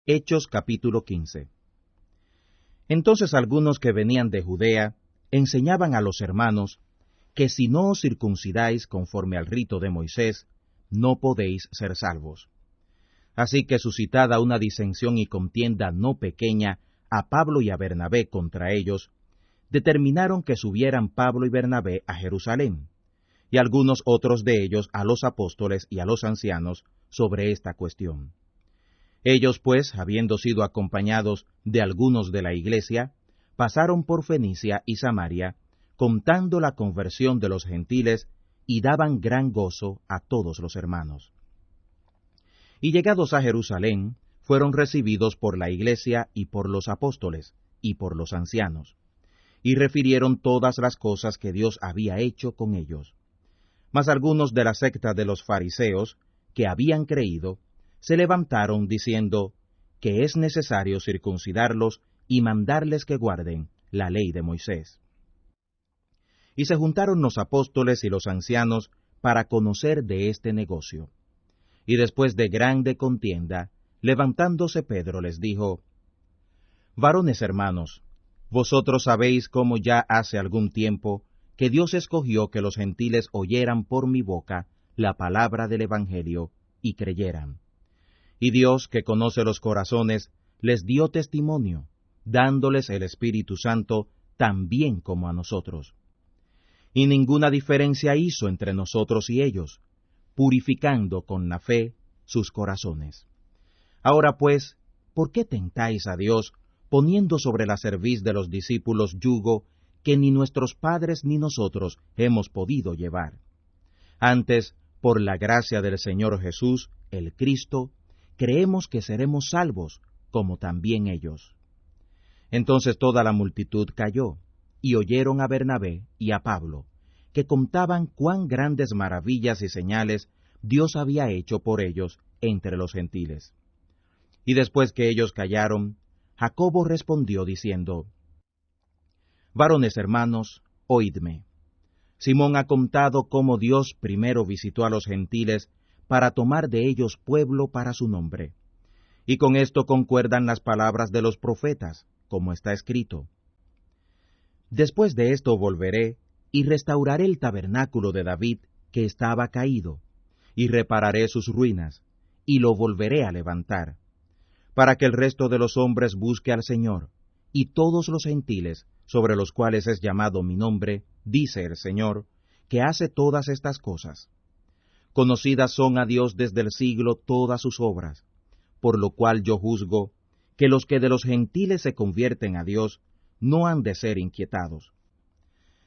Hechos capítulo 15. Entonces algunos que venían de Judea enseñaban a los hermanos que si no os circuncidáis conforme al rito de Moisés, no podéis ser salvos. Así que suscitada una disensión y contienda no pequeña a Pablo y a Bernabé contra ellos, determinaron que subieran Pablo y Bernabé a Jerusalén, y algunos otros de ellos a los apóstoles y a los ancianos sobre esta cuestión. Ellos, pues, habiendo sido acompañados de algunos de la iglesia, pasaron por Fenicia y Samaria, contando la conversión de los gentiles, y daban gran gozo a todos los hermanos. Y llegados a Jerusalén, fueron recibidos por la iglesia y por los apóstoles, y por los ancianos, y refirieron todas las cosas que Dios había hecho con ellos. Mas algunos de la secta de los fariseos, que habían creído, se levantaron diciendo que es necesario circuncidarlos y mandarles que guarden la ley de Moisés. Y se juntaron los apóstoles y los ancianos para conocer de este negocio. Y después de grande contienda, levantándose Pedro les dijo: Varones hermanos, vosotros sabéis cómo ya hace algún tiempo que Dios escogió que los gentiles oyeran por mi boca la palabra del Evangelio y creyeran. Y Dios, que conoce los corazones, les dio testimonio, dándoles el Espíritu Santo también como a nosotros. Y ninguna diferencia hizo entre nosotros y ellos, purificando con la fe sus corazones. Ahora pues, ¿por qué tentáis a Dios, poniendo sobre la cerviz de los discípulos yugo que ni nuestros padres ni nosotros hemos podido llevar? Antes, por la gracia del Señor Jesús, el Cristo, creemos que seremos salvos, como también ellos. Entonces toda la multitud calló, y oyeron a Bernabé y a Pablo, que contaban cuán grandes maravillas y señales Dios había hecho por ellos entre los gentiles. Y después que ellos callaron, Jacobo respondió diciendo: Varones hermanos, oídme. Simón ha contado cómo Dios primero visitó a los gentiles para tomar de ellos pueblo para su nombre. Y con esto concuerdan las palabras de los profetas, como está escrito: Después de esto volveré, y restauraré el tabernáculo de David, que estaba caído, y repararé sus ruinas, y lo volveré a levantar, para que el resto de los hombres busque al Señor, y todos los gentiles, sobre los cuales es llamado mi nombre, dice el Señor, que hace todas estas cosas. Conocidas son a Dios desde el siglo todas sus obras, por lo cual yo juzgo que los que de los gentiles se convierten a Dios no han de ser inquietados,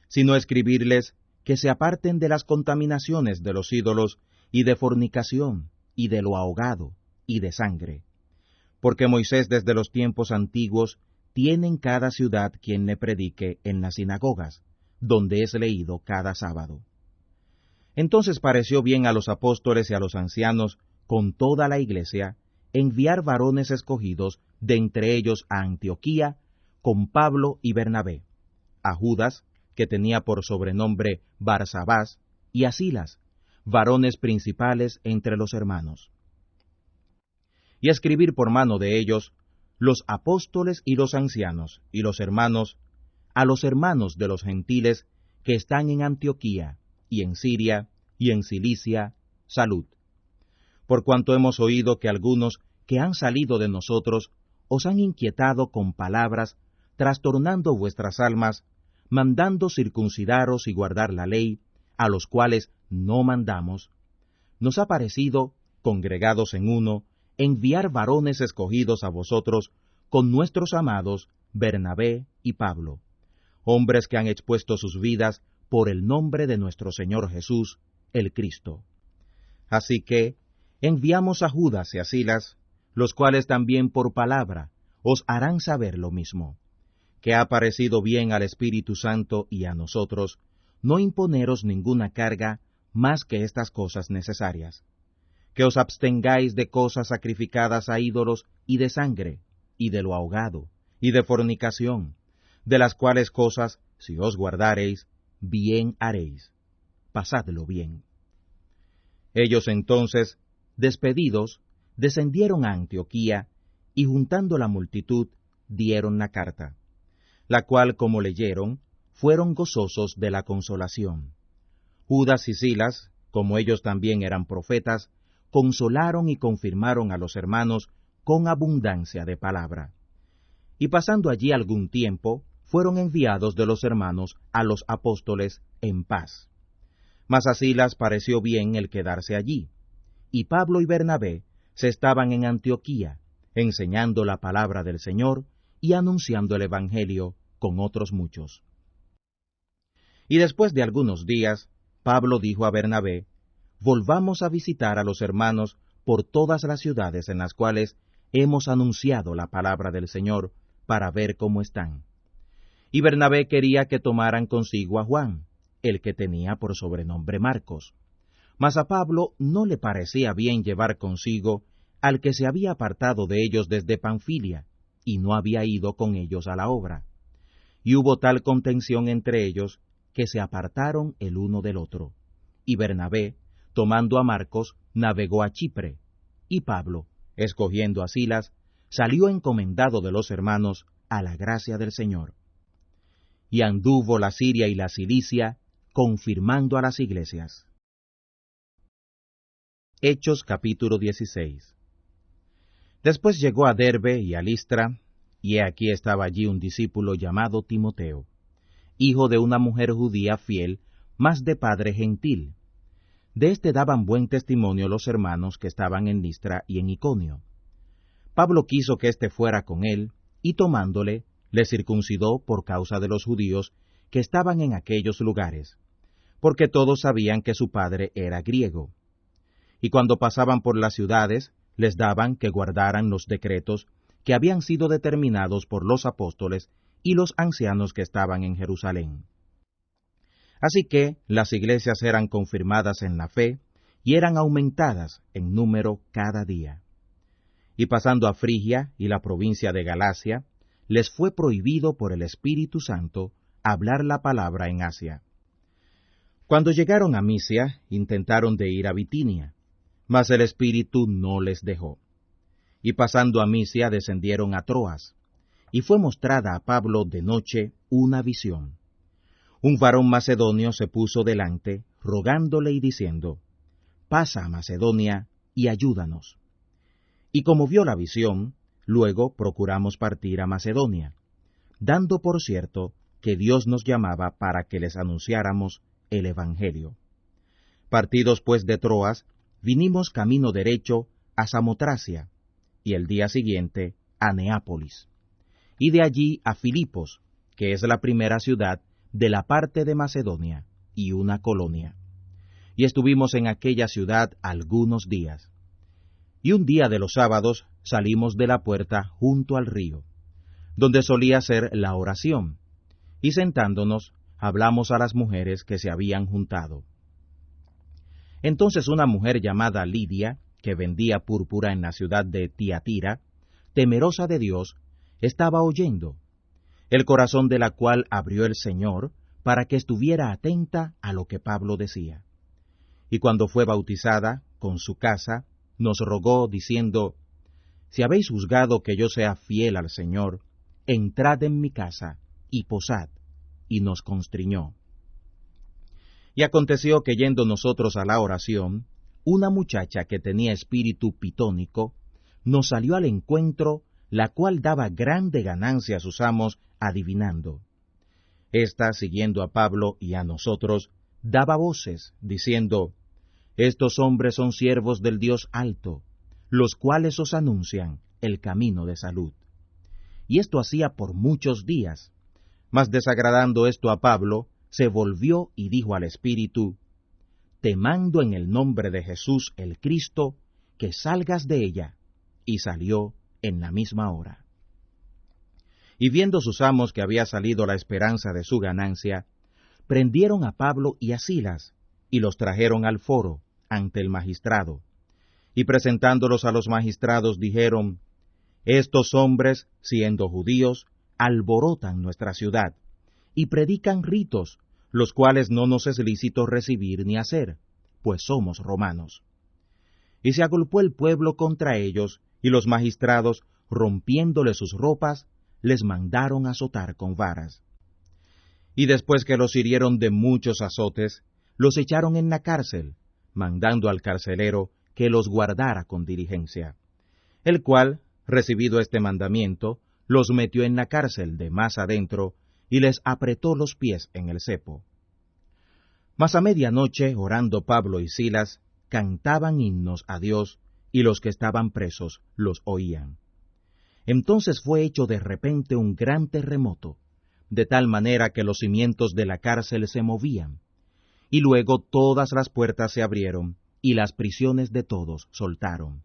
sino escribirles que se aparten de las contaminaciones de los ídolos y de fornicación, y de lo ahogado, y de sangre. Porque Moisés desde los tiempos antiguos tiene en cada ciudad quien le predique en las sinagogas, donde es leído cada sábado. Entonces pareció bien a los apóstoles y a los ancianos, con toda la iglesia, enviar varones escogidos de entre ellos a Antioquía, con Pablo y Bernabé, a Judas, que tenía por sobrenombre Barsabás, y a Silas, varones principales entre los hermanos. Y escribir por mano de ellos, los apóstoles y los ancianos y los hermanos, a los hermanos de los gentiles que están en Antioquía, y en Siria, y en Cilicia, salud. Por cuanto hemos oído que algunos que han salido de nosotros os han inquietado con palabras, trastornando vuestras almas, mandando circuncidaros y guardar la ley, a los cuales no mandamos, nos ha parecido, congregados en uno, enviar varones escogidos a vosotros con nuestros amados Bernabé y Pablo, hombres que han expuesto sus vidas por el nombre de nuestro Señor Jesús, el Cristo. Así que enviamos a Judas y a Silas, los cuales también por palabra os harán saber lo mismo, que ha parecido bien al Espíritu Santo y a nosotros no imponeros ninguna carga más que estas cosas necesarias, que os abstengáis de cosas sacrificadas a ídolos y de sangre, y de lo ahogado, y de fornicación, de las cuales cosas, si os guardareis, bien haréis. Pasadlo bien. Ellos entonces, despedidos, descendieron a Antioquía, y juntando la multitud, dieron la carta, la cual, como leyeron, fueron gozosos de la consolación. Judas y Silas, como ellos también eran profetas, consolaron y confirmaron a los hermanos con abundancia de palabra. Y pasando allí algún tiempo, fueron enviados de los hermanos a los apóstoles en paz. Mas a Silas pareció bien el quedarse allí, y Pablo y Bernabé se estaban en Antioquía, enseñando la palabra del Señor y anunciando el Evangelio con otros muchos. Y después de algunos días, Pablo dijo a Bernabé: volvamos a visitar a los hermanos por todas las ciudades en las cuales hemos anunciado la palabra del Señor, para ver cómo están. Y Bernabé quería que tomaran consigo a Juan, el que tenía por sobrenombre Marcos. Mas a Pablo no le parecía bien llevar consigo al que se había apartado de ellos desde Panfilia, y no había ido con ellos a la obra. Y hubo tal contención entre ellos, que se apartaron el uno del otro. Y Bernabé, tomando a Marcos, navegó a Chipre, y Pablo, escogiendo a Silas, salió encomendado de los hermanos a la gracia del Señor. Y anduvo la Siria y la Cilicia, confirmando a las iglesias. Hechos capítulo 16. Después llegó a Derbe y a Listra, y he aquí estaba allí un discípulo llamado Timoteo, hijo de una mujer judía fiel, mas de padre gentil. De éste daban buen testimonio los hermanos que estaban en Listra y en Iconio. Pablo quiso que éste fuera con él, y tomándole, le circuncidó por causa de los judíos que estaban en aquellos lugares, porque todos sabían que su padre era griego. Y cuando pasaban por las ciudades, les daban que guardaran los decretos que habían sido determinados por los apóstoles y los ancianos que estaban en Jerusalén. Así que las iglesias eran confirmadas en la fe y eran aumentadas en número cada día. Y pasando a Frigia y la provincia de Galacia, les fue prohibido por el Espíritu Santo hablar la palabra en Asia. Cuando llegaron a Misia, intentaron de ir a Bitinia, mas el Espíritu no les dejó. Y pasando a Misia descendieron a Troas, y fue mostrada a Pablo de noche una visión. Un varón macedonio se puso delante, rogándole y diciendo: pasa a Macedonia y ayúdanos. Y como vio la visión, luego procuramos partir a Macedonia, dando por cierto que Dios nos llamaba para que les anunciáramos el Evangelio. Partidos pues de Troas, vinimos camino derecho a Samotracia, y el día siguiente a Neápolis, y de allí a Filipos, que es la primera ciudad de la parte de Macedonia, y una colonia. Y estuvimos en aquella ciudad algunos días. Y un día de los sábados salimos de la puerta junto al río, donde solía ser la oración, y sentándonos hablamos a las mujeres que se habían juntado. Entonces una mujer llamada Lidia, que vendía púrpura en la ciudad de Tiatira, temerosa de Dios, estaba oyendo, el corazón de la cual abrió el Señor para que estuviera atenta a lo que Pablo decía. Y cuando fue bautizada, con su casa, nos rogó, diciendo: si habéis juzgado que yo sea fiel al Señor, entrad en mi casa y posad, y nos constriñó. Y aconteció que yendo nosotros a la oración, una muchacha que tenía espíritu pitónico, nos salió al encuentro, la cual daba grande ganancia a sus amos adivinando. Esta, siguiendo a Pablo y a nosotros, daba voces, diciendo: estos hombres son siervos del Dios alto, los cuales os anuncian el camino de salud. Y esto hacía por muchos días. Mas desagradando esto a Pablo, se volvió y dijo al Espíritu: te mando en el nombre de Jesús el Cristo, que salgas de ella. Y salió en la misma hora. Y viendo sus amos que había salido la esperanza de su ganancia, prendieron a Pablo y a Silas, y los trajeron al foro, ante el magistrado. Y presentándolos a los magistrados dijeron: estos hombres, siendo judíos, alborotan nuestra ciudad, y predican ritos, los cuales no nos es lícito recibir ni hacer, pues somos romanos. Y se agolpó el pueblo contra ellos, y los magistrados rompiéndole sus ropas, les mandaron azotar con varas. Y después que los hirieron de muchos azotes, los echaron en la cárcel, mandando al carcelero que los guardara con diligencia, el cual, recibido este mandamiento, los metió en la cárcel de más adentro, y les apretó los pies en el cepo. Mas a medianoche, orando Pablo y Silas, cantaban himnos a Dios, y los que estaban presos los oían. Entonces fue hecho de repente un gran terremoto, de tal manera que los cimientos de la cárcel se movían, y luego todas las puertas se abrieron, y las prisiones de todos soltaron.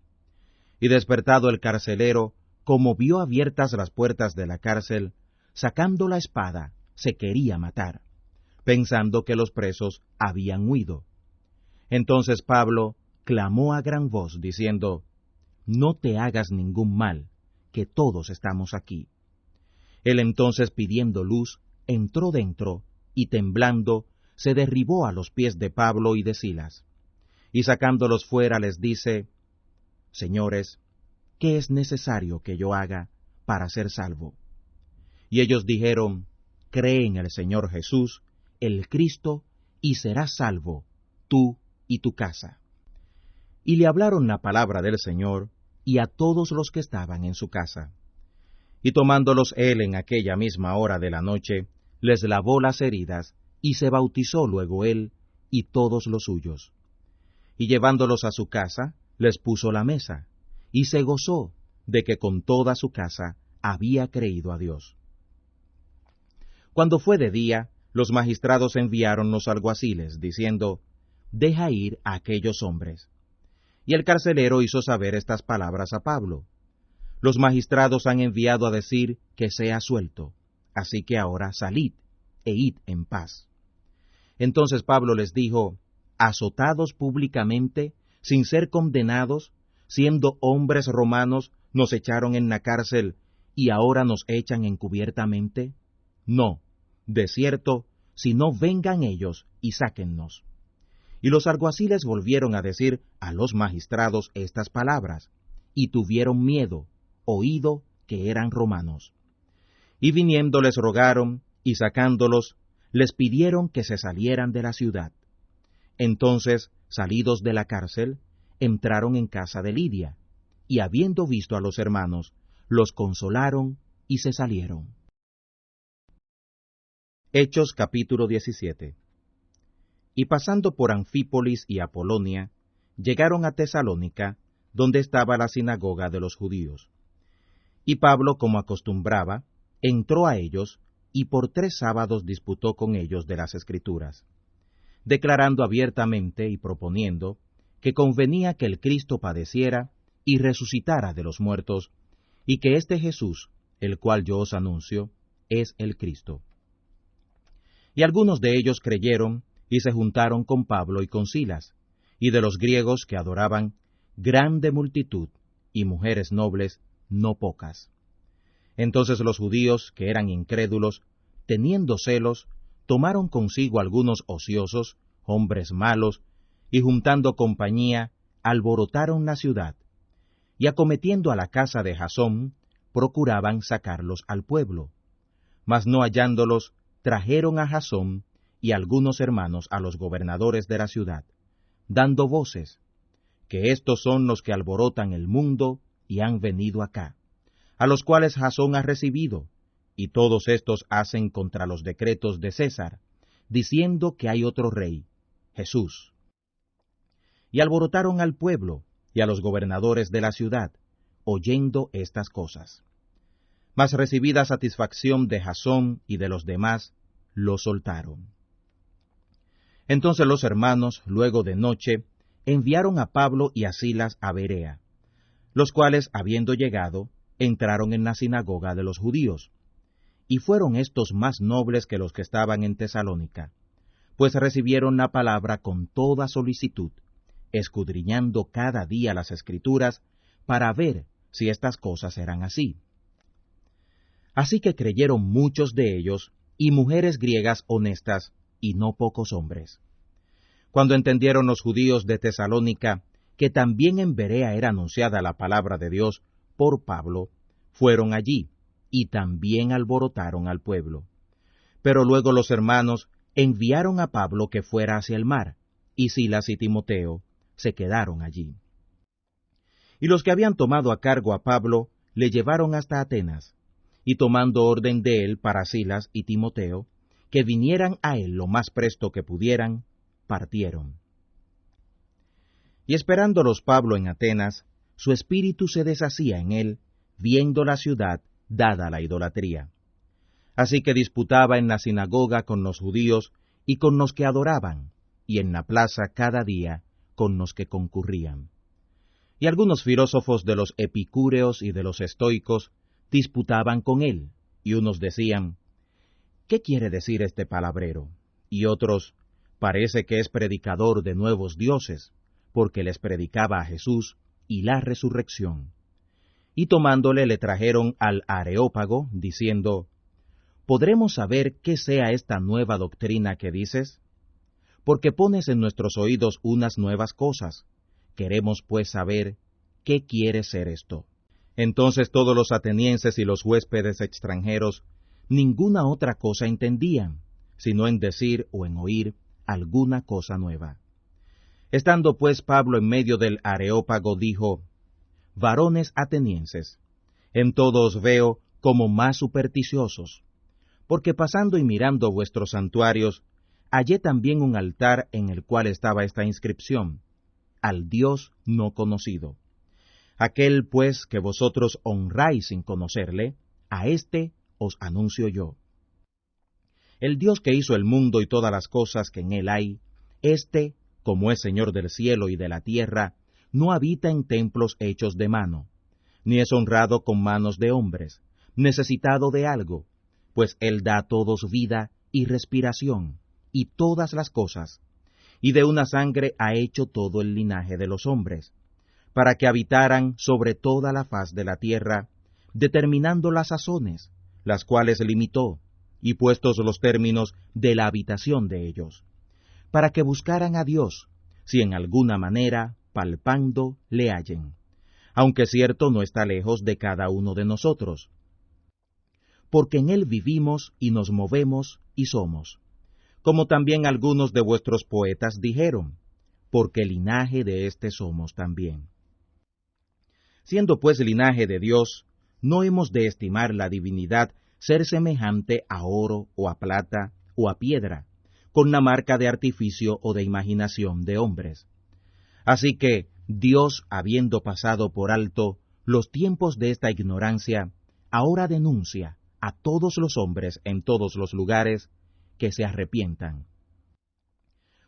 Y despertado el carcelero, como vio abiertas las puertas de la cárcel, sacando la espada, se quería matar, pensando que los presos habían huido. Entonces Pablo clamó a gran voz, diciendo, «No te hagas ningún mal, que todos estamos aquí». Él entonces, pidiendo luz, entró dentro, y temblando, se derribó a los pies de Pablo y de Silas. Y sacándolos fuera les dice, «Señores, ¿qué es necesario que yo haga para ser salvo?» Y ellos dijeron, «Cree en el Señor Jesús, el Cristo, y serás salvo, tú y tu casa». Y le hablaron la palabra del Señor, y a todos los que estaban en su casa. Y tomándolos él en aquella misma hora de la noche, les lavó las heridas, y se bautizó luego él y todos los suyos. Y llevándolos a su casa, les puso la mesa, y se gozó de que con toda su casa había creído a Dios. Cuando fue de día, los magistrados enviaron los alguaciles, diciendo, «Deja ir a aquellos hombres». Y el carcelero hizo saber estas palabras a Pablo. «Los magistrados han enviado a decir que sea suelto, así que ahora salid, e id en paz». Entonces Pablo les dijo, «¿Azotados públicamente, sin ser condenados, siendo hombres romanos, nos echaron en la cárcel, y ahora nos echan encubiertamente? No, de cierto, si no vengan ellos y sáquennos». Y los alguaciles volvieron a decir a los magistrados estas palabras, y tuvieron miedo, oído que eran romanos. Y viniendo les rogaron, y sacándolos, les pidieron que se salieran de la ciudad. Entonces, salidos de la cárcel, entraron en casa de Lidia, y habiendo visto a los hermanos, los consolaron y se salieron. Hechos capítulo 17. Y pasando por Anfípolis y Apolonia, llegaron a Tesalónica, donde estaba la sinagoga de los judíos. Y Pablo, como acostumbraba, entró a ellos, y por 3 sábados disputó con ellos de las Escrituras, declarando abiertamente y proponiendo que convenía que el Cristo padeciera y resucitara de los muertos, y que este Jesús, el cual yo os anuncio, es el Cristo. Y algunos de ellos creyeron, y se juntaron con Pablo y con Silas, y de los griegos que adoraban, grande multitud, y mujeres nobles, no pocas. Entonces los judíos, que eran incrédulos, teniendo celos, tomaron consigo algunos ociosos, hombres malos, y juntando compañía, alborotaron la ciudad, y acometiendo a la casa de Jasón, procuraban sacarlos al pueblo. Mas no hallándolos, trajeron a Jasón y algunos hermanos a los gobernadores de la ciudad, dando voces, que estos son los que alborotan el mundo y han venido acá, a los cuales Jasón ha recibido, y todos estos hacen contra los decretos de César, diciendo que hay otro rey, Jesús. Y alborotaron al pueblo y a los gobernadores de la ciudad, oyendo estas cosas. Mas recibida satisfacción de Jasón y de los demás, lo soltaron. Entonces los hermanos, luego de noche, enviaron a Pablo y a Silas a Berea, los cuales, habiendo llegado, entraron en la sinagoga de los judíos. Y fueron estos más nobles que los que estaban en Tesalónica, pues recibieron la palabra con toda solicitud, escudriñando cada día las Escrituras, para ver si estas cosas eran así. Así que creyeron muchos de ellos, y mujeres griegas honestas, y no pocos hombres. Cuando entendieron los judíos de Tesalónica que también en Berea era anunciada la palabra de Dios por Pablo, fueron allí, y también alborotaron al pueblo. Pero luego los hermanos enviaron a Pablo que fuera hacia el mar, y Silas y Timoteo se quedaron allí. Y los que habían tomado a cargo a Pablo le llevaron hasta Atenas, y tomando orden de él para Silas y Timoteo, que vinieran a él lo más presto que pudieran, partieron. Y esperándolos Pablo en Atenas, su espíritu se deshacía en él, viendo la ciudad dada a la idolatría. Así que disputaba en la sinagoga con los judíos y con los que adoraban, y en la plaza cada día con los que concurrían. Y algunos filósofos de los epicúreos y de los estoicos disputaban con él, y unos decían, ¿qué quiere decir este palabrero? Y otros, parece que es predicador de nuevos dioses, porque les predicaba a Jesús y la resurrección. Y tomándole le trajeron al Areópago, diciendo, ¿podremos saber qué sea esta nueva doctrina que dices? Porque pones en nuestros oídos unas nuevas cosas. Queremos pues saber qué quiere ser esto. Entonces todos los atenienses y los huéspedes extranjeros ninguna otra cosa entendían, sino en decir o en oír alguna cosa nueva. Estando pues Pablo en medio del Areópago, dijo, varones atenienses, en todo os veo como más supersticiosos, porque pasando y mirando vuestros santuarios, hallé también un altar en el cual estaba esta inscripción, al Dios no conocido. Aquel pues que vosotros honráis sin conocerle, a éste os anuncio yo. El Dios que hizo el mundo y todas las cosas que en él hay, éste, como es Señor del cielo y de la tierra, no habita en templos hechos de mano, ni es honrado con manos de hombres, necesitado de algo, pues él da a todos vida y respiración, y todas las cosas, y de una sangre ha hecho todo el linaje de los hombres, para que habitaran sobre toda la faz de la tierra, determinando las sazones, las cuales limitó, y puestos los términos de la habitación de ellos, para que buscaran a Dios, si en alguna manera, palpando, le hallen, aunque cierto no está lejos de cada uno de nosotros, porque en él vivimos y nos movemos y somos, como también algunos de vuestros poetas dijeron, porque linaje de éste somos también. Siendo pues linaje de Dios, no hemos de estimar la divinidad ser semejante a oro o a plata o a piedra, con la marca de artificio o de imaginación de hombres. Así que Dios, habiendo pasado por alto los tiempos de esta ignorancia, ahora denuncia a todos los hombres en todos los lugares que se arrepientan.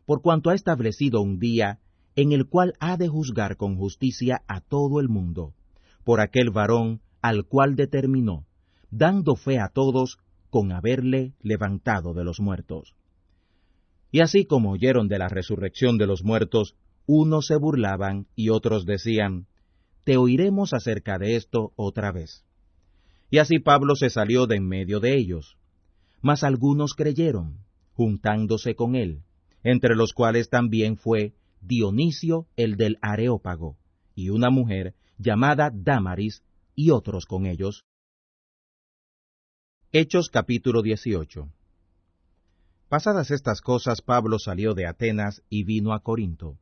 Por cuanto ha establecido un día en el cual ha de juzgar con justicia a todo el mundo, por aquel varón al cual determinó, dando fe a todos con haberle levantado de los muertos. Y así como oyeron de la resurrección de los muertos, unos se burlaban y otros decían, te oiremos acerca de esto otra vez. Y así Pablo se salió de en medio de ellos. Mas algunos creyeron, juntándose con él, entre los cuales también fue Dionisio el del Areópago, y una mujer llamada Dámaris, y otros con ellos. Hechos capítulo 18. Pasadas estas cosas, Pablo salió de Atenas y vino a Corinto.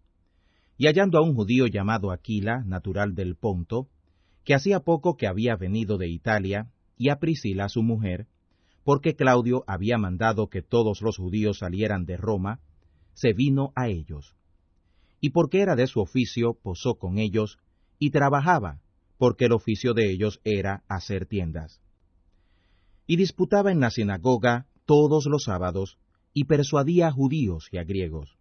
Y hallando a un judío llamado Aquila, natural del Ponto, que hacía poco que había venido de Italia, y a Priscila su mujer, porque Claudio había mandado que todos los judíos salieran de Roma, se vino a ellos. Y porque era de su oficio, posó con ellos, y trabajaba, porque el oficio de ellos era hacer tiendas. Y disputaba en la sinagoga todos los sábados, y persuadía a judíos y a griegos.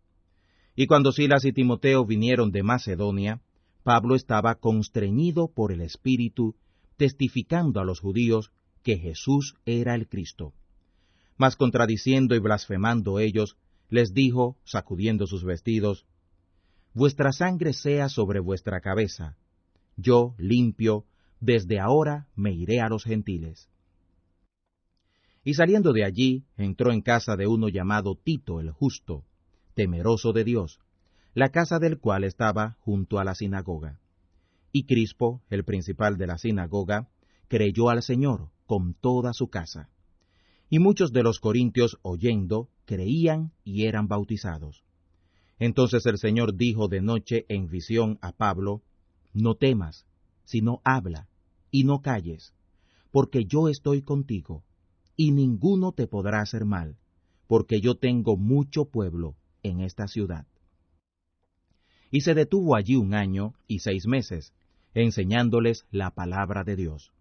Y cuando Silas y Timoteo vinieron de Macedonia, Pablo estaba constreñido por el Espíritu, testificando a los judíos que Jesús era el Cristo. Mas contradiciendo y blasfemando ellos, les dijo, sacudiendo sus vestidos, vuestra sangre sea sobre vuestra cabeza. Yo, limpio, desde ahora me iré a los gentiles. Y saliendo de allí, entró en casa de uno llamado Tito el Justo, temeroso de Dios, la casa del cual estaba junto a la sinagoga. Y Crispo, el principal de la sinagoga, creyó al Señor con toda su casa. Y muchos de los corintios, oyendo, creían y eran bautizados. Entonces el Señor dijo de noche en visión a Pablo: No temas, sino habla, y no calles, porque yo estoy contigo, y ninguno te podrá hacer mal, porque yo tengo mucho pueblo en esta ciudad. Y se detuvo allí 1 año y 6 meses, enseñándoles la palabra de Dios.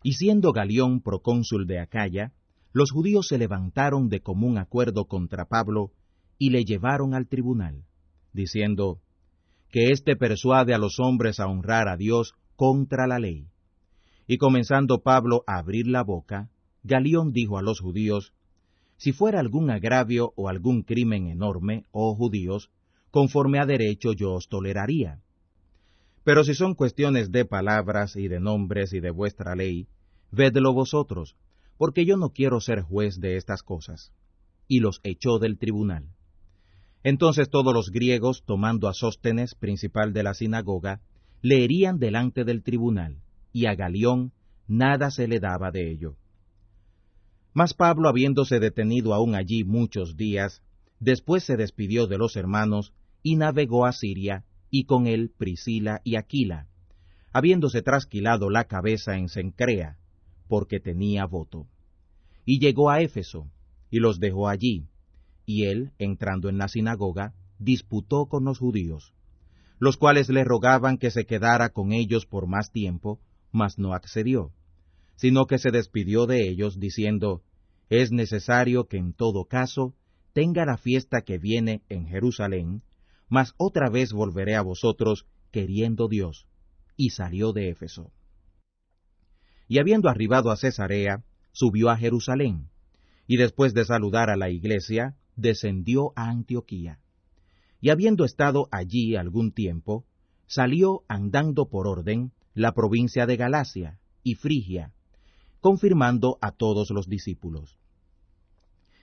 Y siendo Galión procónsul de Acaya, los judíos se levantaron de común acuerdo contra Pablo y le llevaron al tribunal, diciendo: Que éste persuade a los hombres a honrar a Dios contra la ley. Y comenzando Pablo a abrir la boca, Galión dijo a los judíos: Si fuera algún agravio o algún crimen enorme, oh judíos, conforme a derecho yo os toleraría. Pero si son cuestiones de palabras y de nombres y de vuestra ley, vedlo vosotros, porque yo no quiero ser juez de estas cosas. Y los echó del tribunal. Entonces todos los griegos, tomando a Sóstenes, principal de la sinagoga, le herían delante del tribunal, y a Galión nada se le daba de ello. Mas Pablo, habiéndose detenido aún allí muchos días, después se despidió de los hermanos, y navegó a Siria, y con él Priscila y Aquila, habiéndose trasquilado la cabeza en Cencrea, porque tenía voto. Y llegó a Éfeso, y los dejó allí, y él, entrando en la sinagoga, disputó con los judíos, los cuales le rogaban que se quedara con ellos por más tiempo, mas no accedió, sino que se despidió de ellos, diciendo: Es necesario que en todo caso tenga la fiesta que viene en Jerusalén, mas otra vez volveré a vosotros, queriendo Dios. Y salió de Éfeso. Y habiendo arribado a Cesarea, subió a Jerusalén, y después de saludar a la iglesia, descendió a Antioquía. Y habiendo estado allí algún tiempo, salió andando por orden la provincia de Galacia y Frigia, confirmando a todos los discípulos.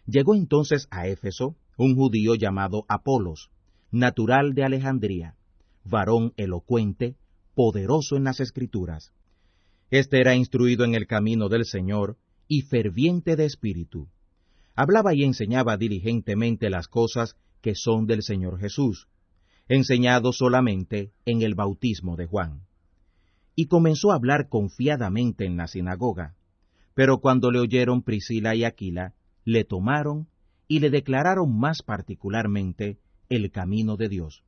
Llegó entonces a Éfeso un judío llamado Apolos, natural de Alejandría, varón elocuente, poderoso en las Escrituras. Este era instruido en el camino del Señor y ferviente de espíritu. Hablaba y enseñaba diligentemente las cosas que son del Señor Jesús, enseñado solamente en el bautismo de Juan. Y comenzó a hablar confiadamente en la sinagoga, pero cuando le oyeron Priscila y Aquila, le tomaron y le declararon más particularmente el camino de Dios.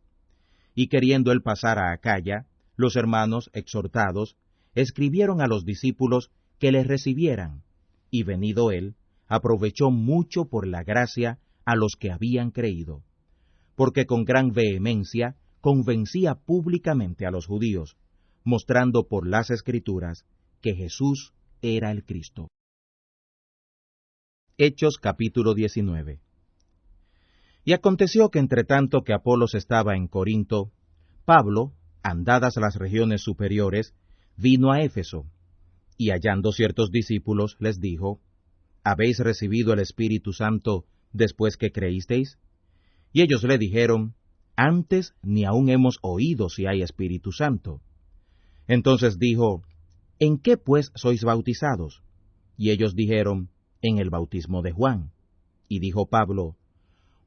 Y queriendo él pasar a Acaya, los hermanos, exhortados, escribieron a los discípulos que le recibieran, y venido él, aprovechó mucho por la gracia a los que habían creído, porque con gran vehemencia convencía públicamente a los judíos, mostrando por las Escrituras que Jesús era el Cristo. Hechos capítulo 19. Y aconteció que entre tanto que Apolos estaba en Corinto, Pablo, andadas las regiones superiores, vino a Éfeso, y hallando ciertos discípulos, les dijo: ¿Habéis recibido el Espíritu Santo después que creísteis? Y ellos le dijeron: Antes ni aún hemos oído si hay Espíritu Santo. Entonces dijo: ¿En qué pues sois bautizados? Y ellos dijeron: En el bautismo de Juan. Y dijo Pablo: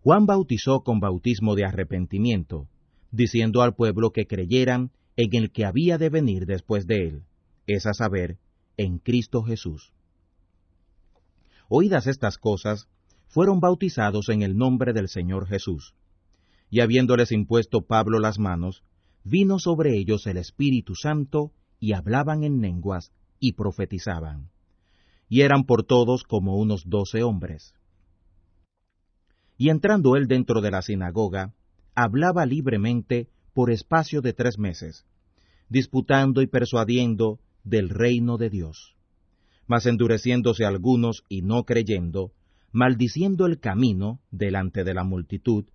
Juan bautizó con bautismo de arrepentimiento, diciendo al pueblo que creyeran en el que había de venir después de él, es a saber, en Cristo Jesús. Oídas estas cosas, fueron bautizados en el nombre del Señor Jesús. Y habiéndoles impuesto Pablo las manos, vino sobre ellos el Espíritu Santo, y hablaban en lenguas, y profetizaban. Y eran por todos como unos 12 hombres. Y entrando él dentro de la sinagoga, hablaba libremente por espacio de 3 meses, disputando y persuadiendo del reino de Dios. Mas endureciéndose algunos y no creyendo, maldiciendo el camino delante de la multitud,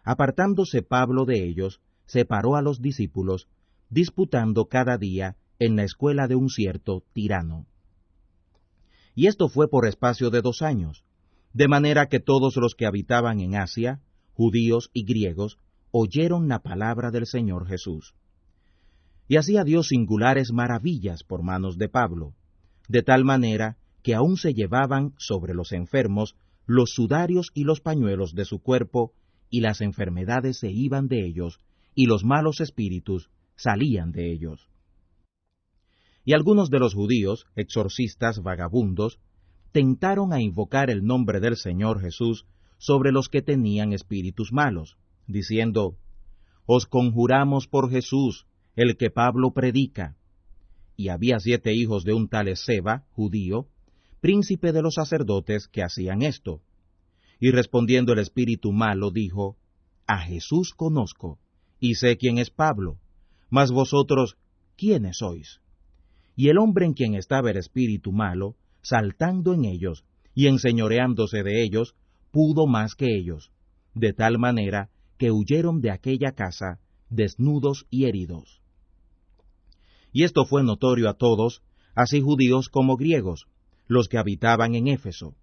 apartándose Pablo de ellos, separó a los discípulos, disputando cada día en la escuela de un cierto tirano. Y esto fue por espacio de 2 años, de manera que todos los que habitaban en Asia, judíos y griegos, oyeron la palabra del Señor Jesús. y hacía Dios singulares maravillas por manos de Pablo, de tal manera que aún se llevaban sobre los enfermos los sudarios y los pañuelos de su cuerpo, y las enfermedades se iban de ellos, y los malos espíritus salían de ellos. Y algunos de los judíos, exorcistas vagabundos, tentaron a invocar el nombre del Señor Jesús sobre los que tenían espíritus malos, diciendo: «Os conjuramos por Jesús, el que Pablo predica». Y había 7 hijos de un tal Esceva, judío, príncipe de los sacerdotes, que hacían esto. Y respondiendo el espíritu malo, dijo: «A Jesús conozco, y sé quién es Pablo, mas vosotros, ¿quiénes sois?». Y el hombre en quien estaba el espíritu malo, saltando en ellos, y enseñoreándose de ellos, pudo más que ellos, de tal manera que huyeron de aquella casa, desnudos y heridos. Y esto fue notorio a todos, así judíos como griegos, los que habitaban en Éfeso,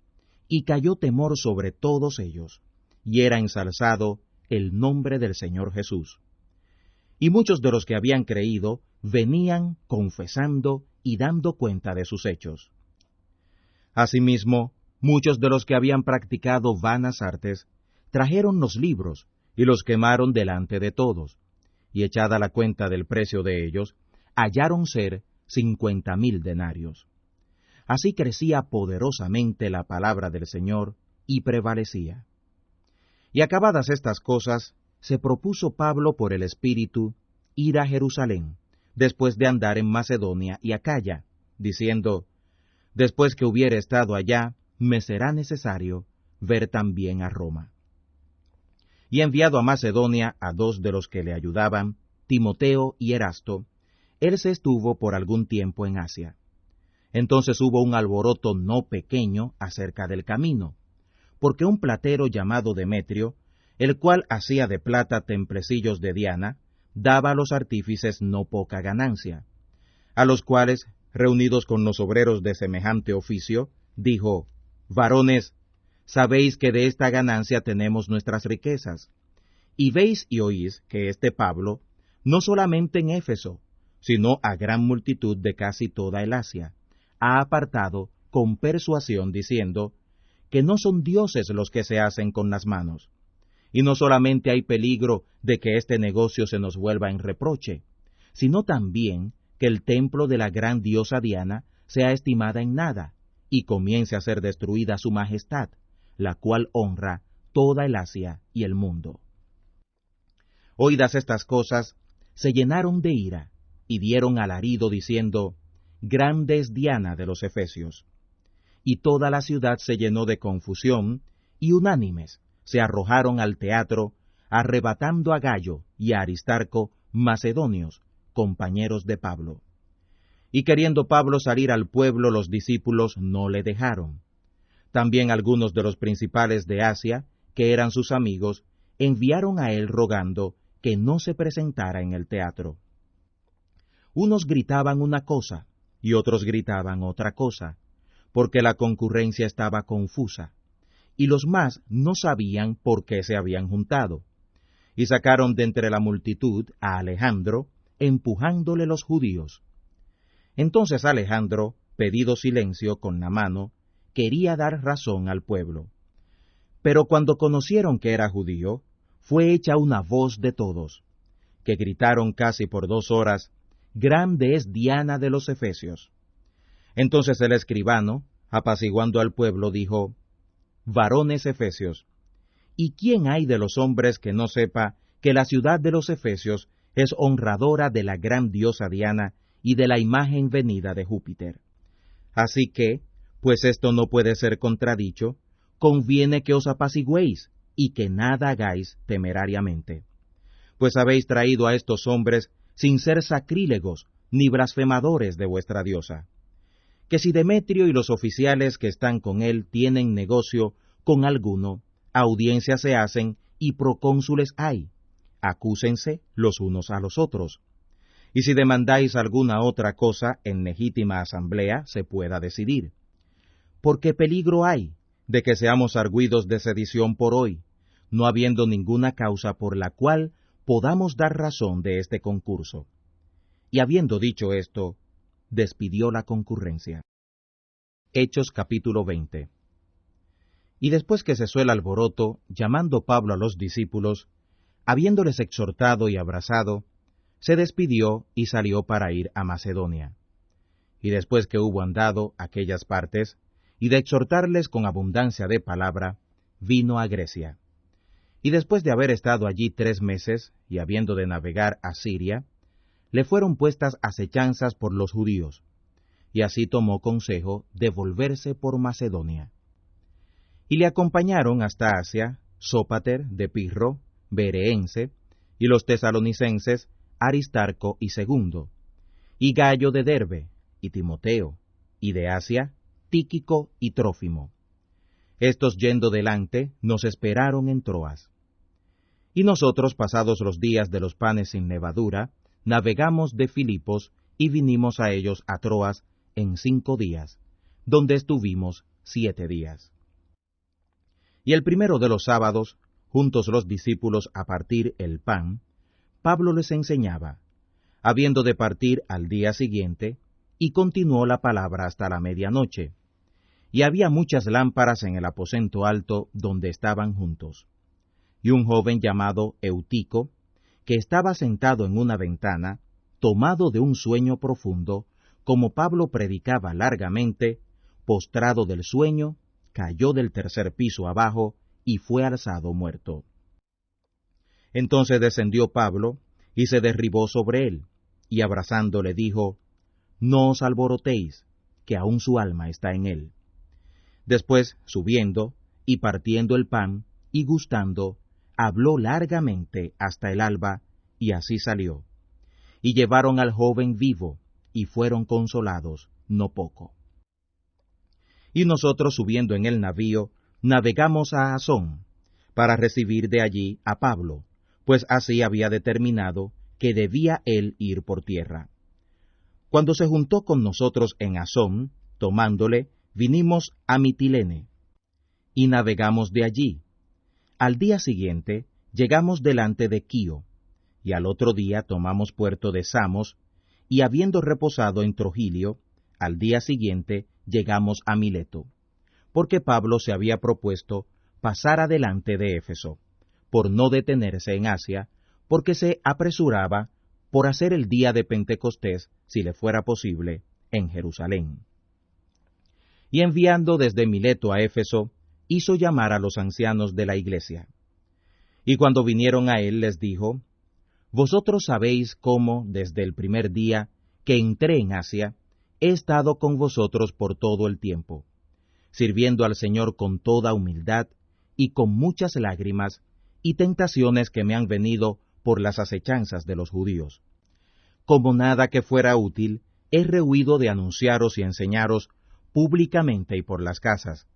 y cayó temor sobre todos ellos, y era ensalzado el nombre del Señor Jesús. Y muchos de los que habían creído venían confesando y dando cuenta de sus hechos. Asimismo, muchos de los que habían practicado vanas artes trajeron los libros y los quemaron delante de todos, y echada la cuenta del precio de ellos, hallaron ser 50,000 denarios. Así crecía poderosamente la palabra del Señor y prevalecía. Y acabadas estas cosas, se propuso Pablo por el Espíritu ir a Jerusalén, después de andar en Macedonia y Acaya, diciendo: «Después que hubiere estado allá, me será necesario ver también a Roma». Y enviado a Macedonia a 2 de los que le ayudaban, Timoteo y Erasto, él se estuvo por algún tiempo en Asia. Entonces hubo un alboroto no pequeño acerca del camino, porque un platero llamado Demetrio, el cual hacía de plata templecillos de Diana, daba a los artífices no poca ganancia, a los cuales, reunidos con los obreros de semejante oficio, dijo: «Varones, sabéis que de esta ganancia tenemos nuestras riquezas, y veis y oís que este Pablo, no solamente en Éfeso, sino a gran multitud de casi toda el Asia, ha apartado con persuasión, diciendo que no son dioses los que se hacen con las manos. Y no solamente hay peligro de que este negocio se nos vuelva en reproche, sino también que el templo de la gran diosa Diana sea estimada en nada, y comience a ser destruida su majestad, la cual honra toda el Asia y el mundo». Oídas estas cosas, se llenaron de ira, y dieron alarido diciendo: «Grande es Diana de los Efesios». Y toda la ciudad se llenó de confusión, y unánimes se arrojaron al teatro, arrebatando a Gayo y a Aristarco, macedonios, compañeros de Pablo. Y queriendo Pablo salir al pueblo, los discípulos no le dejaron. También algunos de los principales de Asia, que eran sus amigos, enviaron a él rogando que no se presentara en el teatro. Unos gritaban una cosa, y otros gritaban otra cosa, porque la concurrencia estaba confusa, y los más no sabían por qué se habían juntado. Y sacaron de entre la multitud a Alejandro, empujándole los judíos. Entonces Alejandro, pedido silencio con la mano, quería dar razón al pueblo. Pero cuando conocieron que era judío, fue hecha una voz de todos, que gritaron casi por 2 horas: «Grande es Diana de los Efesios». Entonces el escribano, apaciguando al pueblo, dijo: «Varones efesios, ¿y quién hay de los hombres que no sepa que la ciudad de los Efesios es honradora de la gran diosa Diana y de la imagen venida de Júpiter? Así que, pues esto no puede ser contradicho, conviene que os apacigüéis y que nada hagáis temerariamente. Pues habéis traído a estos hombres sin ser sacrílegos ni blasfemadores de vuestra diosa. Que si Demetrio y los oficiales que están con él tienen negocio con alguno, audiencias se hacen y procónsules hay, acúsense los unos a los otros. Y si demandáis alguna otra cosa en legítima asamblea, se pueda decidir. Porque peligro hay de que seamos argüidos de sedición por hoy, no habiendo ninguna causa por la cual podamos dar razón de este concurso. y habiendo dicho esto, despidió la concurrencia. Hechos capítulo 20. Y después que cesó el alboroto, llamando Pablo a los discípulos, habiéndoles exhortado y abrazado, se despidió y salió para ir a Macedonia. Y después que hubo andado aquellas partes, y de exhortarles con abundancia de palabra, vino a Grecia. Y después de haber estado allí 3 meses, y habiendo de navegar a Siria, le fueron puestas acechanzas por los judíos, y así tomó consejo de volverse por Macedonia. Y le acompañaron hasta Asia Sópater de Pirro, Bereense, y los tesalonicenses Aristarco y Segundo, y Gallo de Derbe, y Timoteo, y de Asia Tíquico y Trófimo. Estos yendo delante nos esperaron en Troas. Y nosotros, pasados los días de los panes sin levadura, navegamos de Filipos y vinimos a ellos a Troas en 5 días, donde estuvimos 7 días. Y el primero de los sábados, juntos los discípulos a partir el pan, Pablo les enseñaba, habiendo de partir al día siguiente, y continuó la palabra hasta la medianoche. Y había muchas lámparas en el aposento alto donde estaban juntos. Y un joven llamado Eutico, que estaba sentado en una ventana, tomado de un sueño profundo, como Pablo predicaba largamente, postrado del sueño, cayó del 3er piso abajo y fue alzado muerto. Entonces descendió Pablo y se derribó sobre él, y abrazándole dijo, «No os alborotéis, que aún su alma está en él». Después, subiendo y partiendo el pan y gustando, habló largamente hasta el alba, y así salió. Y llevaron al joven vivo, y fueron consolados, no poco. Y nosotros, subiendo en el navío, navegamos a Asón, para recibir de allí a Pablo, pues así había determinado que debía él ir por tierra. Cuando se juntó con nosotros en Asón, tomándole, vinimos a Mitilene, y navegamos de allí. Al día siguiente llegamos delante de Quío, y al otro día tomamos puerto de Samos, y habiendo reposado en Trogilio, al día siguiente llegamos a Mileto, porque Pablo se había propuesto pasar adelante de Éfeso, por no detenerse en Asia, porque se apresuraba por hacer el día de Pentecostés, si le fuera posible, en Jerusalén. Y enviando desde Mileto a Éfeso, hizo llamar a los ancianos de la iglesia. Y cuando vinieron a él les dijo, «Vosotros sabéis cómo, desde el primer día que entré en Asia, he estado con vosotros por todo el tiempo, sirviendo al Señor con toda humildad y con muchas lágrimas y tentaciones que me han venido por las acechanzas de los judíos. Como nada que fuera útil, he rehuido de anunciaros y enseñaros públicamente y por las casas,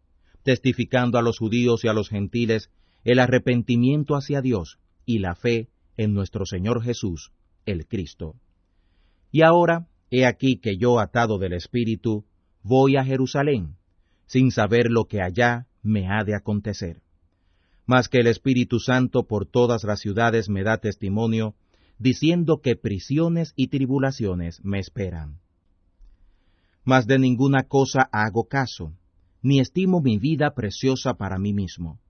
testificando a los judíos y a los gentiles el arrepentimiento hacia Dios y la fe en nuestro Señor Jesús, el Cristo. Y ahora, he aquí que yo, atado del Espíritu, voy a Jerusalén, sin saber lo que allá me ha de acontecer. Mas que el Espíritu Santo por todas las ciudades me da testimonio, diciendo que prisiones y tribulaciones me esperan. Mas de ninguna cosa hago caso, ni estimo mi vida preciosa para mí mismo,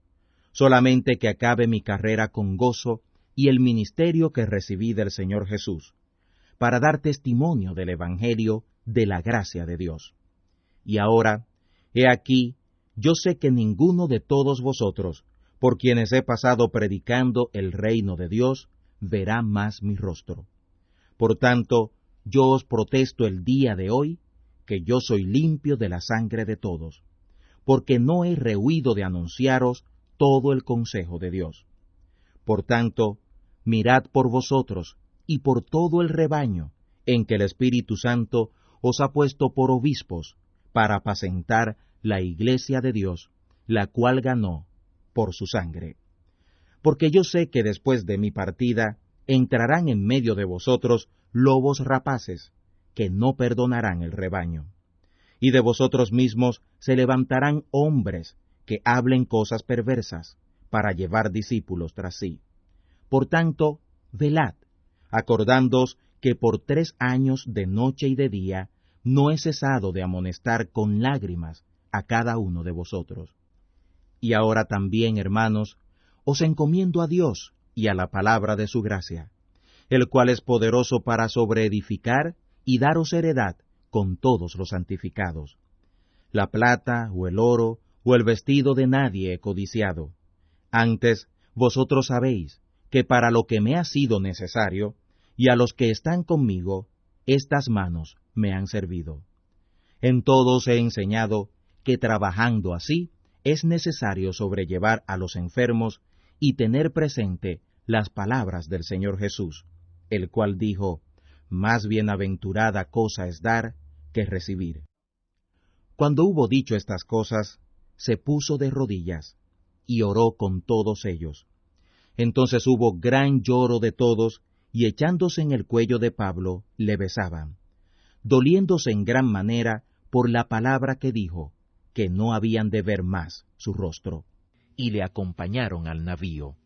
solamente que acabe mi carrera con gozo y el ministerio que recibí del Señor Jesús, para dar testimonio del Evangelio de la gracia de Dios. Y ahora, he aquí, yo sé que ninguno de todos vosotros, por quienes he pasado predicando el reino de Dios, verá más mi rostro. Por tanto, yo os protesto el día de hoy, que yo soy limpio de la sangre de todos, porque no he rehuido de anunciaros todo el consejo de Dios. Por tanto, mirad por vosotros y por todo el rebaño, en que el Espíritu Santo os ha puesto por obispos, para apacentar la iglesia de Dios, la cual ganó por su sangre. Porque yo sé que después de mi partida entrarán en medio de vosotros lobos rapaces, que no perdonarán el rebaño. Y de vosotros mismos se levantarán hombres que hablen cosas perversas, para llevar discípulos tras sí. Por tanto, velad, acordándoos que por 3 años de noche y de día no he cesado de amonestar con lágrimas a cada uno de vosotros. Y ahora también, hermanos, os encomiendo a Dios y a la palabra de su gracia, el cual es poderoso para sobreedificar y daros heredad con todos los santificados. La plata, o el oro, o el vestido de nadie he codiciado. Antes, vosotros sabéis que para lo que me ha sido necesario, y a los que están conmigo, estas manos me han servido. En todos he enseñado que trabajando así, es necesario sobrellevar a los enfermos y tener presente las palabras del Señor Jesús, el cual dijo, más bienaventurada cosa es dar que recibir. Cuando hubo dicho estas cosas, se puso de rodillas y oró con todos ellos. Entonces hubo gran lloro de todos, y echándose en el cuello de Pablo, le besaban, doliéndose en gran manera por la palabra que dijo, que no habían de ver más su rostro, y le acompañaron al navío.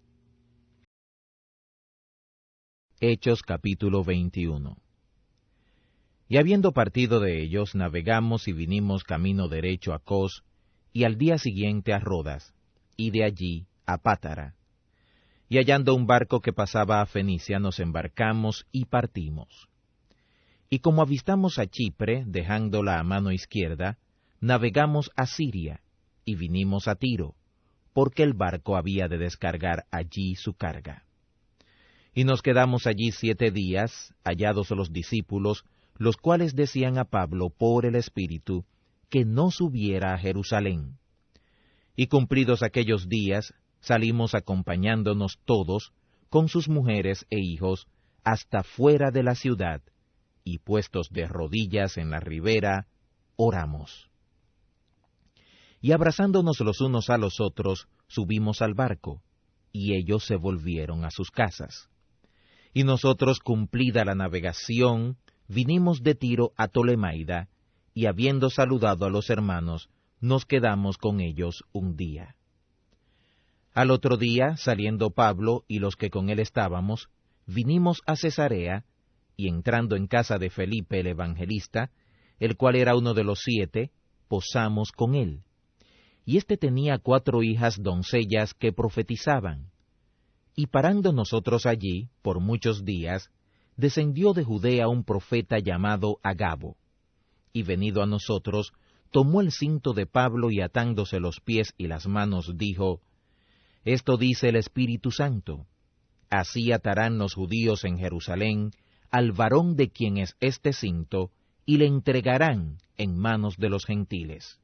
Hechos capítulo 21. Y habiendo partido de ellos, navegamos y vinimos camino derecho a Cos, y al día siguiente a Rodas, y de allí a Pátara. Y hallando un barco que pasaba a Fenicia, nos embarcamos y partimos. Y como avistamos a Chipre, dejándola a mano izquierda, navegamos a Siria, y vinimos a Tiro, porque el barco había de descargar allí su carga. Y nos quedamos allí 7 días, hallados los discípulos, los cuales decían a Pablo por el Espíritu, que no subiera a Jerusalén. Y cumplidos aquellos días, salimos acompañándonos todos, con sus mujeres e hijos, hasta fuera de la ciudad, y puestos de rodillas en la ribera, oramos. Y abrazándonos los unos a los otros, subimos al barco, y ellos se volvieron a sus casas. Y nosotros, cumplida la navegación, vinimos de Tiro a Tolemaida, y habiendo saludado a los hermanos, nos quedamos con ellos un día. Al otro día, saliendo Pablo y los que con él estábamos, vinimos a Cesarea, y entrando en casa de Felipe el evangelista, el cual era uno de los 7, posamos con él. Y éste tenía 4 hijas doncellas que profetizaban. Y parando nosotros allí, por muchos días, descendió de Judea un profeta llamado Agabo. Y venido a nosotros, tomó el cinto de Pablo y atándose los pies y las manos, dijo, Esto dice el Espíritu Santo, así atarán los judíos en Jerusalén al varón de quien es este cinto, y le entregarán en manos de los gentiles.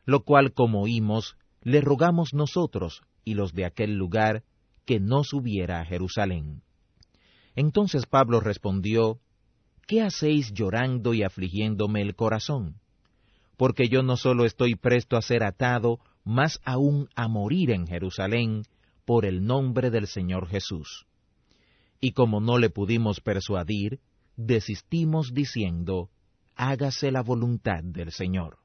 Lo cual, como oímos, le rogamos nosotros y los de aquel lugar, que no subiera a Jerusalén. Entonces Pablo respondió, ¿Qué hacéis llorando y afligiéndome el corazón? Porque yo no solo estoy presto a ser atado, más aún a morir en Jerusalén, por el nombre del Señor Jesús. Y como no le pudimos persuadir, desistimos diciendo, hágase la voluntad del Señor.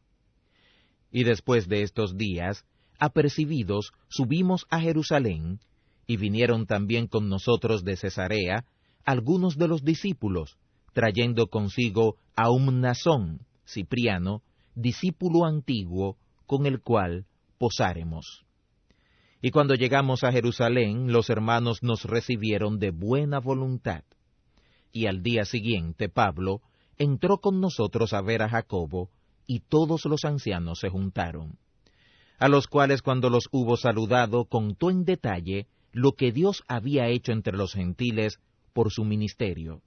Y después de estos días, apercibidos, subimos a Jerusalén, y vinieron también con nosotros de Cesarea algunos de los discípulos, trayendo consigo a un Mnasón, Cipriano, discípulo antiguo, con el cual posáremos. Y cuando llegamos a Jerusalén, los hermanos nos recibieron de buena voluntad. Y al día siguiente Pablo entró con nosotros a ver a Jacobo, y todos los ancianos se juntaron. A los cuales cuando los hubo saludado, contó en detalle lo que Dios había hecho entre los gentiles por su ministerio.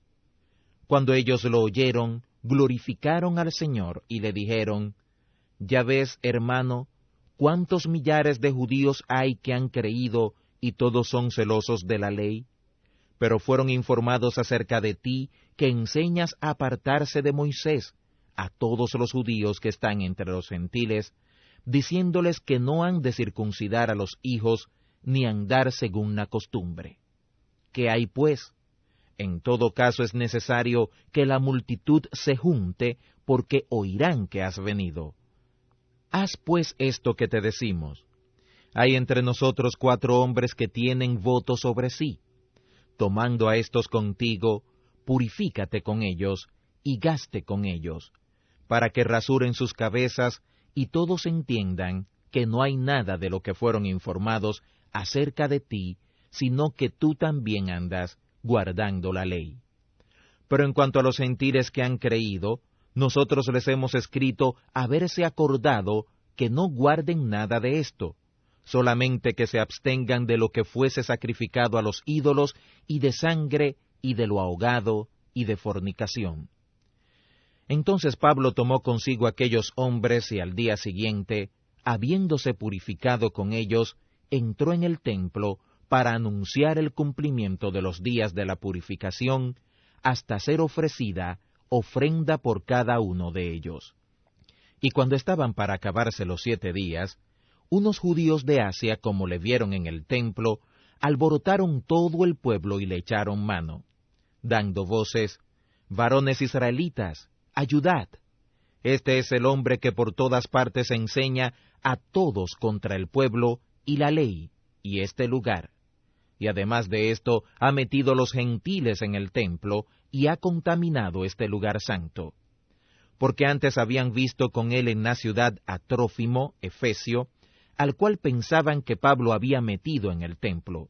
Cuando ellos lo oyeron, glorificaron al Señor y le dijeron, Ya ves, hermano, cuántos millares de judíos hay que han creído y todos son celosos de la ley, pero fueron informados acerca de ti, que enseñas a apartarse de Moisés a todos los judíos que están entre los gentiles, diciéndoles que no han de circuncidar a los hijos, ni andar según la costumbre. ¿Qué hay, pues? En todo caso es necesario que la multitud se junte, porque oirán que has venido. Haz pues esto que te decimos. Hay entre nosotros 4 hombres que tienen voto sobre sí. Tomando a estos contigo, purifícate con ellos, y gaste con ellos, para que rasuren sus cabezas, y todos entiendan que no hay nada de lo que fueron informados acerca de ti, sino que tú también andas guardando la ley. Pero en cuanto a los gentiles que han creído, nosotros les hemos escrito haberse acordado que no guarden nada de esto, solamente que se abstengan de lo que fuese sacrificado a los ídolos, y de sangre, y de lo ahogado, y de fornicación. Entonces Pablo tomó consigo aquellos hombres, y al día siguiente, habiéndose purificado con ellos, entró en el templo para anunciar el cumplimiento de los días de la purificación, hasta ser ofrecida ofrenda por cada uno de ellos. Y cuando estaban para acabarse los 7 días, unos judíos de Asia, como le vieron en el templo, alborotaron todo el pueblo y le echaron mano, dando voces: «Varones israelitas, ayudad. Este es el hombre que por todas partes enseña a todos contra el pueblo y la ley y este lugar. Y además de esto, ha metido los gentiles en el templo y ha contaminado este lugar santo. Porque antes habían visto con él en la ciudad a Trófimo, efesio, al cual pensaban que Pablo había metido en el templo.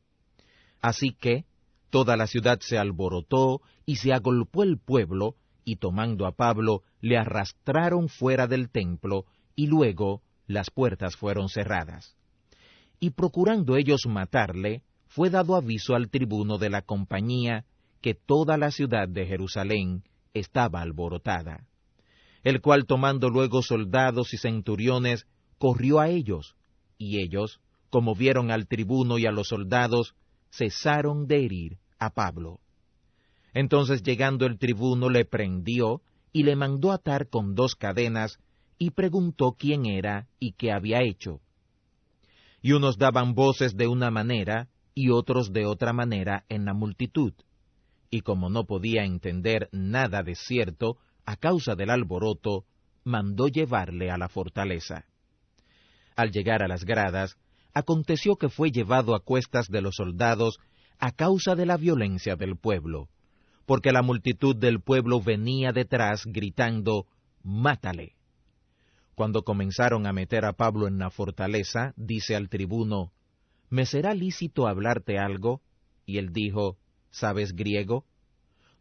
Así que toda la ciudad se alborotó y se agolpó el pueblo, y tomando a Pablo, le arrastraron fuera del templo, y luego las puertas fueron cerradas. Y procurando ellos matarle, fue dado aviso al tribuno de la compañía que toda la ciudad de Jerusalén estaba alborotada, el cual, tomando luego soldados y centuriones, corrió a ellos, y ellos, como vieron al tribuno y a los soldados, cesaron de herir a Pablo. Entonces, llegando el tribuno, le prendió y le mandó atar con 2 cadenas, y preguntó quién era y qué había hecho. Y unos daban voces de una manera, y otros de otra manera en la multitud. Y como no podía entender nada de cierto, a causa del alboroto, mandó llevarle a la fortaleza. Al llegar a las gradas, aconteció que fue llevado a cuestas de los soldados a causa de la violencia del pueblo, porque la multitud del pueblo venía detrás gritando: «¡Mátale!». Cuando comenzaron a meter a Pablo en la fortaleza, dice al tribuno: «¿Me será lícito hablarte algo?». Y él dijo: «¿Sabes griego?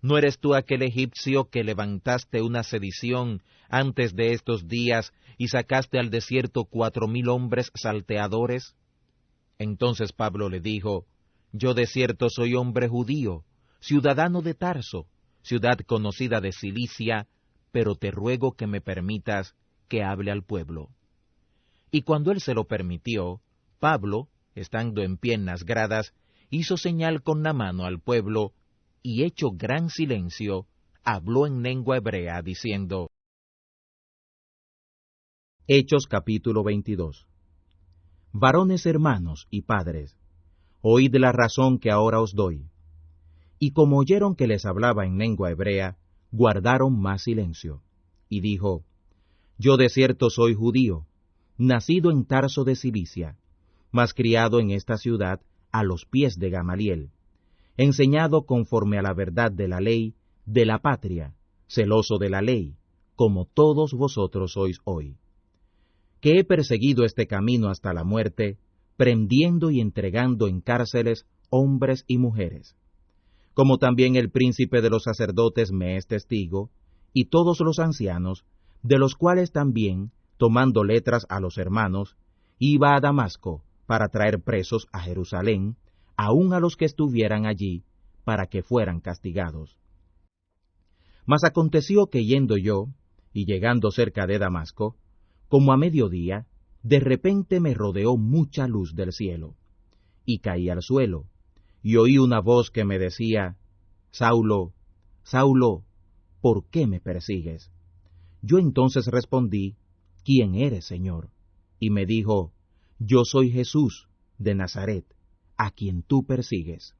¿No eres tú aquel egipcio que levantaste una sedición antes de estos días y sacaste al desierto 4,000 hombres salteadores?». Entonces Pablo le dijo: «Yo de cierto soy hombre judío, ciudadano de Tarso, ciudad conocida de Cilicia, pero te ruego que me permitas que hable al pueblo». Y cuando él se lo permitió, Pablo, estando en pie en las gradas, hizo señal con la mano al pueblo, y hecho gran silencio, habló en lengua hebrea, diciendo: Hechos capítulo 22. Varones hermanos y padres, oíd la razón que ahora os doy. Y como oyeron que les hablaba en lengua hebrea, guardaron más silencio. Y dijo: Yo de cierto soy judío, nacido en Tarso de Cilicia, mas criado en esta ciudad a los pies de Gamaliel, enseñado conforme a la verdad de la ley, de la patria, celoso de la ley, como todos vosotros sois hoy. Que he perseguido este camino hasta la muerte, prendiendo y entregando en cárceles hombres y mujeres. Como también el príncipe de los sacerdotes me es testigo, y todos los ancianos, de los cuales también, tomando letras a los hermanos, iba a Damasco para traer presos a Jerusalén, aun a los que estuvieran allí, para que fueran castigados. Mas aconteció que yendo yo, y llegando cerca de Damasco, como a mediodía, de repente me rodeó mucha luz del cielo, y caí al suelo, y oí una voz que me decía: Saulo, Saulo, ¿por qué me persigues? Yo entonces respondí: ¿Quién eres, Señor? Y me dijo: Yo soy Jesús de Nazaret, a quien tú persigues.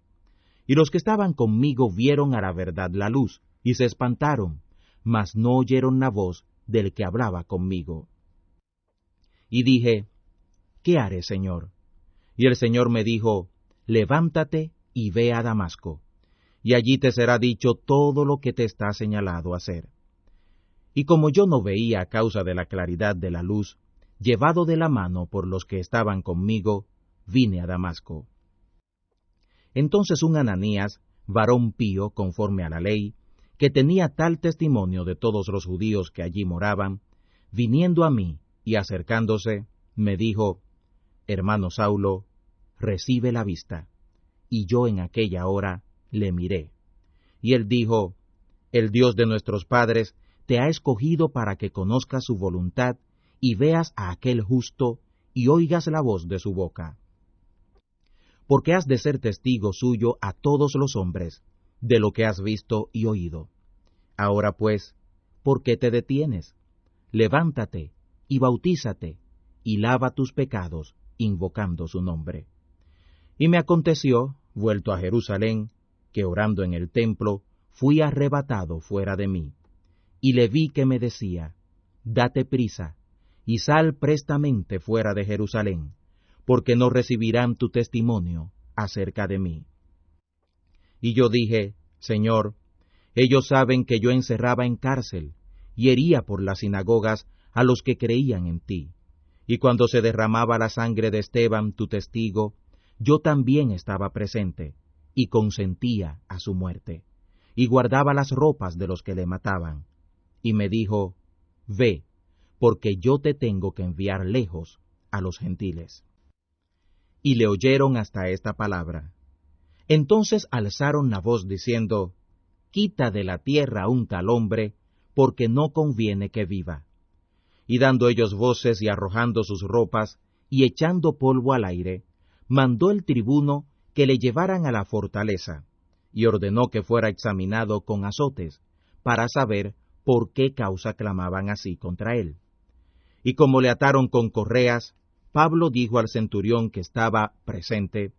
Y los que estaban conmigo vieron a la verdad la luz, y se espantaron, mas no oyeron la voz del que hablaba conmigo. Y dije: ¿Qué haré, Señor? Y el Señor me dijo: Levántate y ve a Damasco, y allí te será dicho todo lo que te está señalado hacer. Y como yo no veía a causa de la claridad de la luz, llevado de la mano por los que estaban conmigo, vine a Damasco. Entonces un Ananías, varón pío conforme a la ley, que tenía tal testimonio de todos los judíos que allí moraban, viniendo a mí y acercándose, me dijo, Hermano Saulo, recibe la vista. Y yo en aquella hora le miré. Y él dijo, El Dios de nuestros padres te ha escogido para que conozcas su voluntad y veas a aquel justo y oigas la voz de su boca. Porque has de ser testigo suyo a todos los hombres de lo que has visto y oído. Ahora pues, ¿por qué te detienes? Levántate y bautízate y lava tus pecados, invocando su nombre. Y me aconteció, vuelto a Jerusalén, que orando en el templo, fui arrebatado fuera de mí, y le vi que me decía, Date prisa, y sal prestamente fuera de Jerusalén, porque no recibirán tu testimonio acerca de mí. Y yo dije, Señor, ellos saben que yo encerraba en cárcel, y hería por las sinagogas a los que creían en ti. Y cuando se derramaba la sangre de Esteban, tu testigo, yo también estaba presente, y consentía a su muerte, y guardaba las ropas de los que le mataban. Y me dijo, Ve, porque yo te tengo que enviar lejos a los gentiles. Y le oyeron hasta esta palabra. Entonces alzaron la voz diciendo, Quita de la tierra a un tal hombre, porque no conviene que viva. Y dando ellos voces y arrojando sus ropas, y echando polvo al aire, mandó el tribuno que le llevaran a la fortaleza, y ordenó que fuera examinado con azotes, para saber por qué causa clamaban así contra él. Y como le ataron con correas, Pablo dijo al centurión que estaba presente,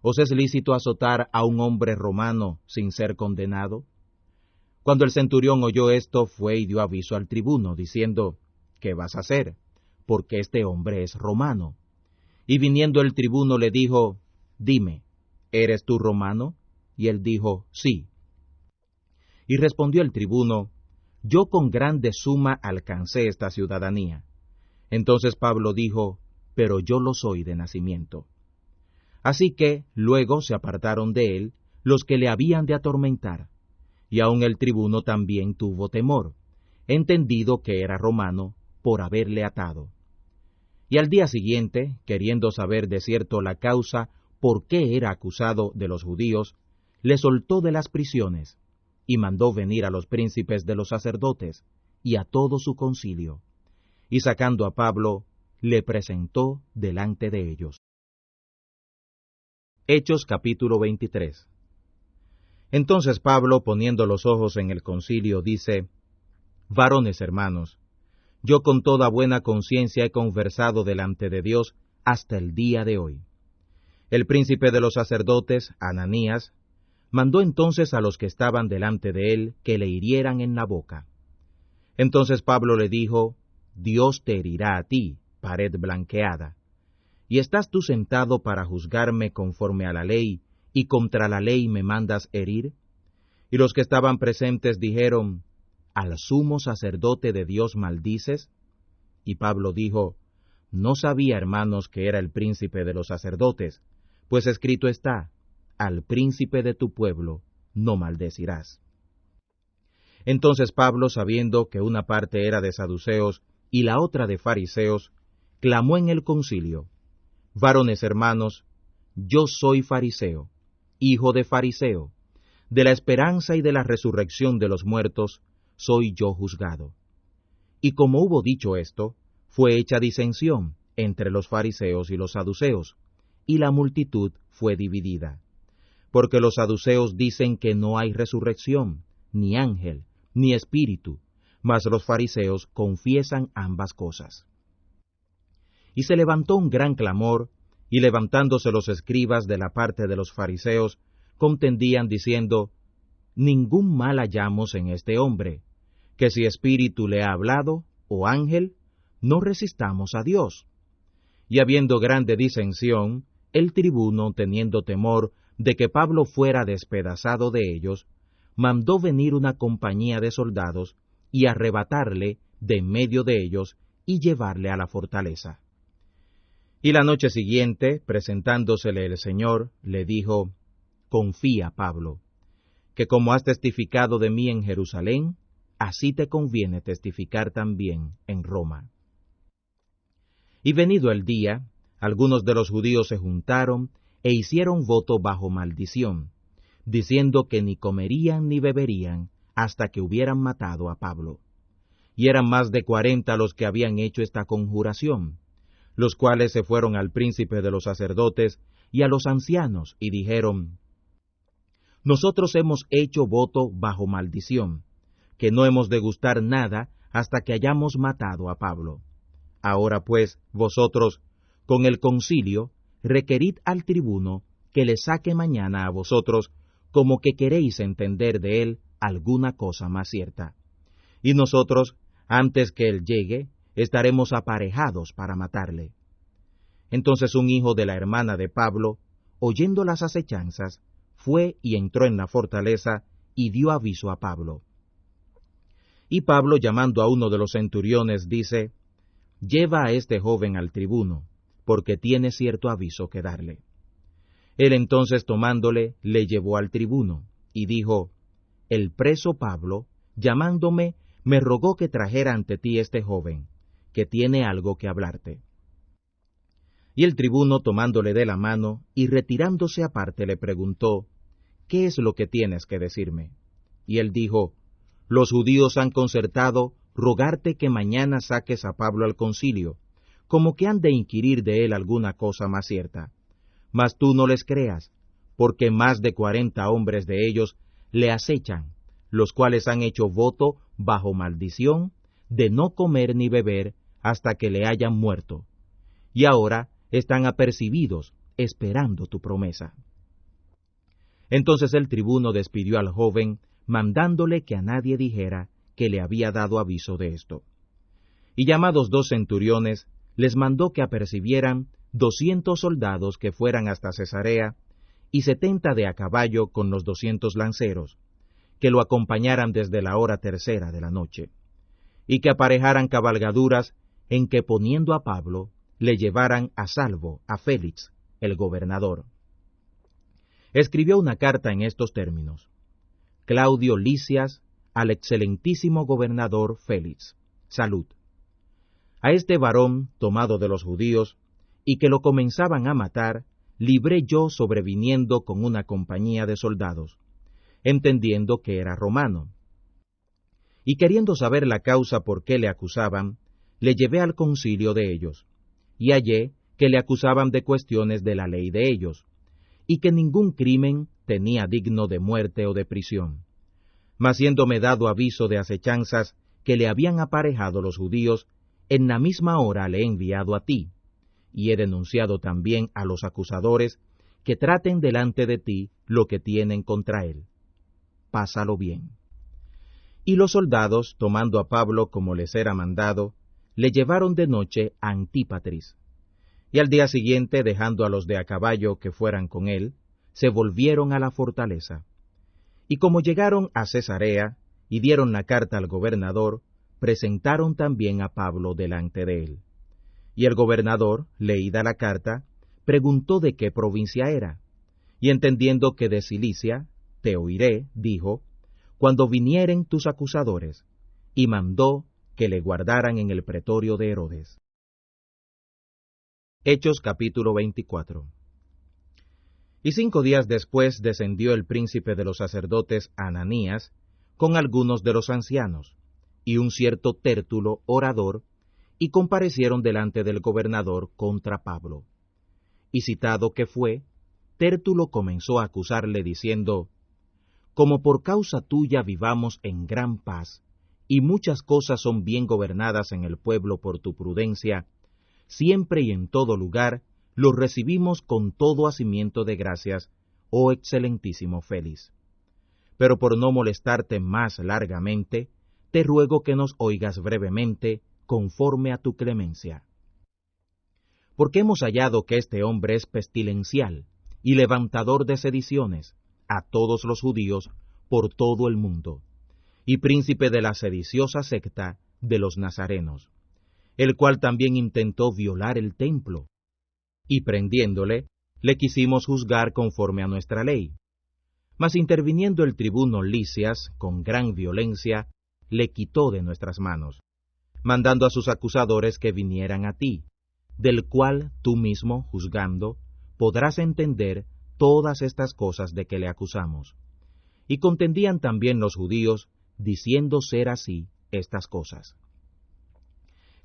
¿Os es lícito azotar a un hombre romano sin ser condenado? Cuando el centurión oyó esto, fue y dio aviso al tribuno, diciendo, ¿Qué vas a hacer? Porque este hombre es romano. Y viniendo el tribuno le dijo, Dime, ¿eres tú romano? Y él dijo, Sí. Y respondió el tribuno, Yo con grande suma alcancé esta ciudadanía. Entonces Pablo dijo, Pero yo lo soy de nacimiento. Así que luego se apartaron de él los que le habían de atormentar, y aun el tribuno también tuvo temor, entendido que era romano, por haberle atado. Y al día siguiente, queriendo saber de cierto la causa por qué era acusado de los judíos, le soltó de las prisiones, y mandó venir a los príncipes de los sacerdotes, y a todo su concilio, y sacando a Pablo, le presentó delante de ellos. Hechos capítulo 23. Entonces Pablo, poniendo los ojos en el concilio, dice, Varones hermanos, yo con toda buena conciencia he conversado delante de Dios hasta el día de hoy. El príncipe de los sacerdotes, Ananías, mandó entonces a los que estaban delante de él que le hirieran en la boca. Entonces Pablo le dijo, Dios te herirá a ti, pared blanqueada. ¿Y estás tú sentado para juzgarme conforme a la ley, y contra la ley me mandas herir? Y los que estaban presentes dijeron, ¿al sumo sacerdote de Dios maldices? Y Pablo dijo, No sabía, hermanos, que era el príncipe de los sacerdotes, pues escrito está, al príncipe de tu pueblo no maldecirás. Entonces Pablo, sabiendo que una parte era de saduceos y la otra de fariseos, clamó en el concilio, Varones hermanos, yo soy fariseo, hijo de fariseo, de la esperanza y de la resurrección de los muertos, soy yo juzgado. Y como hubo dicho esto, fue hecha disensión entre los fariseos y los saduceos, y la multitud fue dividida. Porque los saduceos dicen que no hay resurrección, ni ángel, ni espíritu, mas los fariseos confiesan ambas cosas. Y se levantó un gran clamor, y levantándose los escribas de la parte de los fariseos, contendían diciendo, Ningún mal hallamos en este hombre, que si espíritu le ha hablado, o ángel, no resistamos a Dios. Y habiendo grande disensión, el tribuno, teniendo temor, de que Pablo fuera despedazado de ellos, mandó venir una compañía de soldados y arrebatarle de en medio de ellos y llevarle a la fortaleza. Y la noche siguiente, presentándosele el Señor, le dijo: Confía, Pablo, que como has testificado de mí en Jerusalén, así te conviene testificar también en Roma. Y venido el día, algunos de los judíos se juntaron e hicieron voto bajo maldición, diciendo que ni comerían ni beberían hasta que hubieran matado a Pablo. Y eran más de 40 los que habían hecho esta conjuración, los cuales se fueron al príncipe de los sacerdotes y a los ancianos, y dijeron: Nosotros hemos hecho voto bajo maldición, que no hemos de gustar nada hasta que hayamos matado a Pablo. Ahora pues, vosotros, con el concilio, requerid al tribuno que le saque mañana a vosotros, como que queréis entender de él alguna cosa más cierta. Y nosotros, antes que él llegue, estaremos aparejados para matarle. Entonces un hijo de la hermana de Pablo, oyendo las acechanzas, fue y entró en la fortaleza y dio aviso a Pablo. Y Pablo, llamando a uno de los centuriones, dice: Lleva a este joven al tribuno, porque tiene cierto aviso que darle. Él entonces, tomándole, le llevó al tribuno, y dijo: El preso Pablo, llamándome, me rogó que trajera ante ti este joven, que tiene algo que hablarte. Y el tribuno, tomándole de la mano y retirándose aparte, le preguntó: ¿Qué es lo que tienes que decirme? Y él dijo: Los judíos han concertado rogarte que mañana saques a Pablo al concilio, como que han de inquirir de él alguna cosa más cierta. Mas tú no les creas, porque más de 40 hombres de ellos le acechan, los cuales han hecho voto bajo maldición de no comer ni beber hasta que le hayan muerto. Y ahora están apercibidos, esperando tu promesa. Entonces el tribuno despidió al joven, mandándole que a nadie dijera que le había dado aviso de esto. Y llamados 2 centuriones, les mandó que apercibieran 200 soldados que fueran hasta Cesarea, y 70 de a caballo con los 200 lanceros, que lo acompañaran desde la hora 3:00 de la noche, y que aparejaran cabalgaduras en que, poniendo a Pablo, le llevaran a salvo a Félix, el gobernador. Escribió una carta en estos términos: Claudio Lisias, al excelentísimo gobernador Félix, salud. A este varón, tomado de los judíos, y que lo comenzaban a matar, libré yo sobreviniendo con una compañía de soldados, entendiendo que era romano. Y queriendo saber la causa por qué le acusaban, le llevé al concilio de ellos, y hallé que le acusaban de cuestiones de la ley de ellos, y que ningún crimen tenía digno de muerte o de prisión. Mas siéndome dado aviso de acechanzas que le habían aparejado los judíos, en la misma hora le he enviado a ti, y he denunciado también a los acusadores que traten delante de ti lo que tienen contra él. Pásalo bien. Y los soldados, tomando a Pablo como les era mandado, le llevaron de noche a Antípatris. Y al día siguiente, dejando a los de a caballo que fueran con él, se volvieron a la fortaleza. Y como llegaron a Cesarea y dieron la carta al gobernador, presentaron también a Pablo delante de él. Y el gobernador, leída la carta, preguntó de qué provincia era, y entendiendo que de Cilicia, te oiré, dijo, cuando vinieren tus acusadores, y mandó que le guardaran en el pretorio de Herodes. Hechos capítulo 24. Y 5 días después descendió el príncipe de los sacerdotes Ananías con algunos de los ancianos, y un cierto Tértulo, orador, y comparecieron delante del gobernador contra Pablo. Y citado que fue, Tértulo comenzó a acusarle diciendo: Como por causa tuya vivamos en gran paz, y muchas cosas son bien gobernadas en el pueblo por tu prudencia, siempre y en todo lugar los recibimos con todo hacimiento de gracias, oh excelentísimo Félix. Pero por no molestarte más largamente, te ruego que nos oigas brevemente, conforme a tu clemencia. Porque hemos hallado que este hombre es pestilencial, y levantador de sediciones a todos los judíos por todo el mundo, y príncipe de la sediciosa secta de los nazarenos, el cual también intentó violar el templo, y prendiéndole, le quisimos juzgar conforme a nuestra ley. Mas interviniendo el tribuno Lisias con gran violencia, le quitó de nuestras manos, mandando a sus acusadores que vinieran a ti, del cual tú mismo, juzgando, podrás entender todas estas cosas de que le acusamos. Y contendían también los judíos, diciendo ser así estas cosas.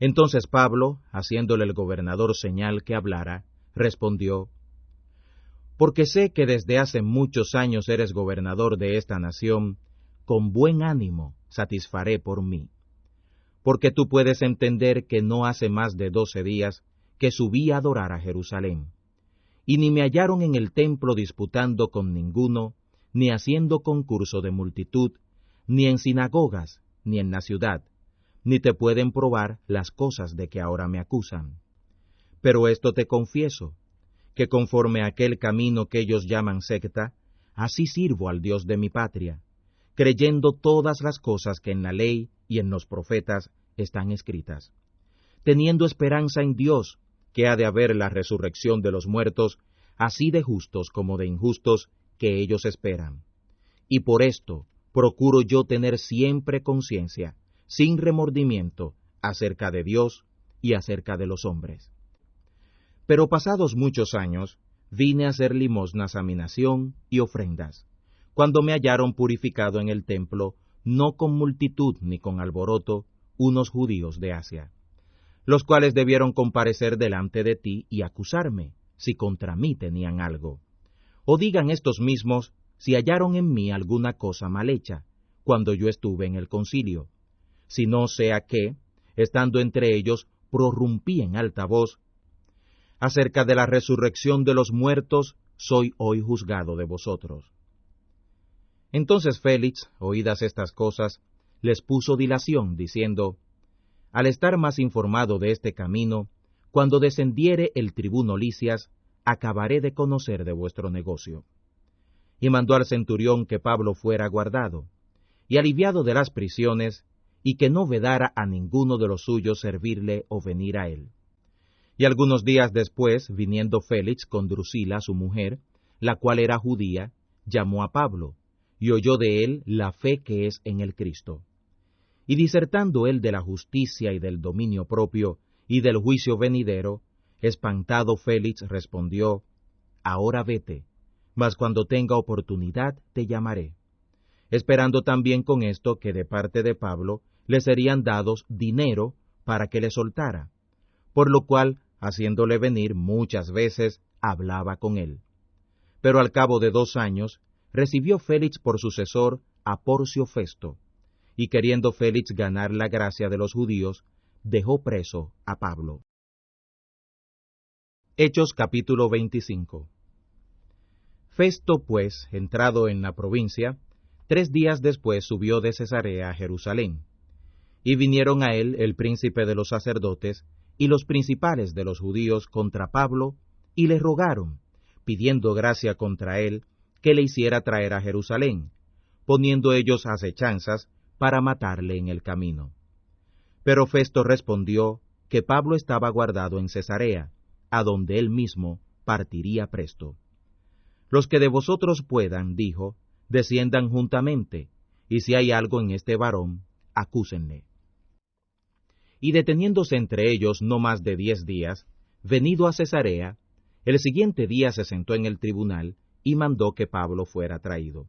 Entonces Pablo, haciéndole el gobernador señal que hablara, respondió: porque sé que desde hace muchos años eres gobernador de esta nación, con buen ánimo satisfaré por mí. Porque tú puedes entender que no hace más de 12 días que subí a adorar a Jerusalén, y ni me hallaron en el templo disputando con ninguno, ni haciendo concurso de multitud, ni en sinagogas, ni en la ciudad, ni te pueden probar las cosas de que ahora me acusan. Pero esto te confieso, que conforme a aquel camino que ellos llaman secta, así sirvo al Dios de mi patria, creyendo todas las cosas que en la ley y en los profetas están escritas, teniendo esperanza en Dios, que ha de haber la resurrección de los muertos, así de justos como de injustos, que ellos esperan. Y por esto procuro yo tener siempre conciencia, sin remordimiento, acerca de Dios y acerca de los hombres. Pero pasados muchos años, vine a hacer limosnas a mi nación y ofrendas, cuando me hallaron purificado en el templo, no con multitud ni con alboroto, unos judíos de Asia, los cuales debieron comparecer delante de ti y acusarme, si contra mí tenían algo. O digan estos mismos si hallaron en mí alguna cosa mal hecha, cuando yo estuve en el concilio, si no sea que, estando entre ellos, prorrumpí en alta voz: acerca de la resurrección de los muertos, soy hoy juzgado de vosotros. Entonces Félix, oídas estas cosas, les puso dilación, diciendo: al estar más informado de este camino, cuando descendiere el tribuno Lisias, acabaré de conocer de vuestro negocio. Y mandó al centurión que Pablo fuera guardado, y aliviado de las prisiones, y que no vedara a ninguno de los suyos servirle o venir a él. Y algunos días después, viniendo Félix con Drusila su mujer, la cual era judía, llamó a Pablo, y oyó de él la fe que es en el Cristo. Y disertando él de la justicia y del dominio propio, y del juicio venidero, espantado Félix respondió: ahora vete, mas cuando tenga oportunidad te llamaré. Esperando también con esto que de parte de Pablo le serían dados dinero para que le soltara, por lo cual, haciéndole venir muchas veces, hablaba con él. Pero al cabo de 2 años, recibió Félix por sucesor a Porcio Festo, y queriendo Félix ganar la gracia de los judíos, dejó preso a Pablo. Hechos capítulo 25. Festo, pues, entrado en la provincia, 3 días después subió de Cesarea a Jerusalén, y vinieron a él el príncipe de los sacerdotes y los principales de los judíos contra Pablo, y le rogaron, pidiendo gracia contra él, que le hiciera traer a Jerusalén, poniendo ellos acechanzas para matarle en el camino. Pero Festo respondió que Pablo estaba guardado en Cesarea, a donde él mismo partiría presto. Los que de vosotros puedan, dijo, desciendan juntamente, y si hay algo en este varón, acúsenle. Y deteniéndose entre ellos no más de 10 días, venido a Cesarea, el siguiente día se sentó en el tribunal y mandó que Pablo fuera traído.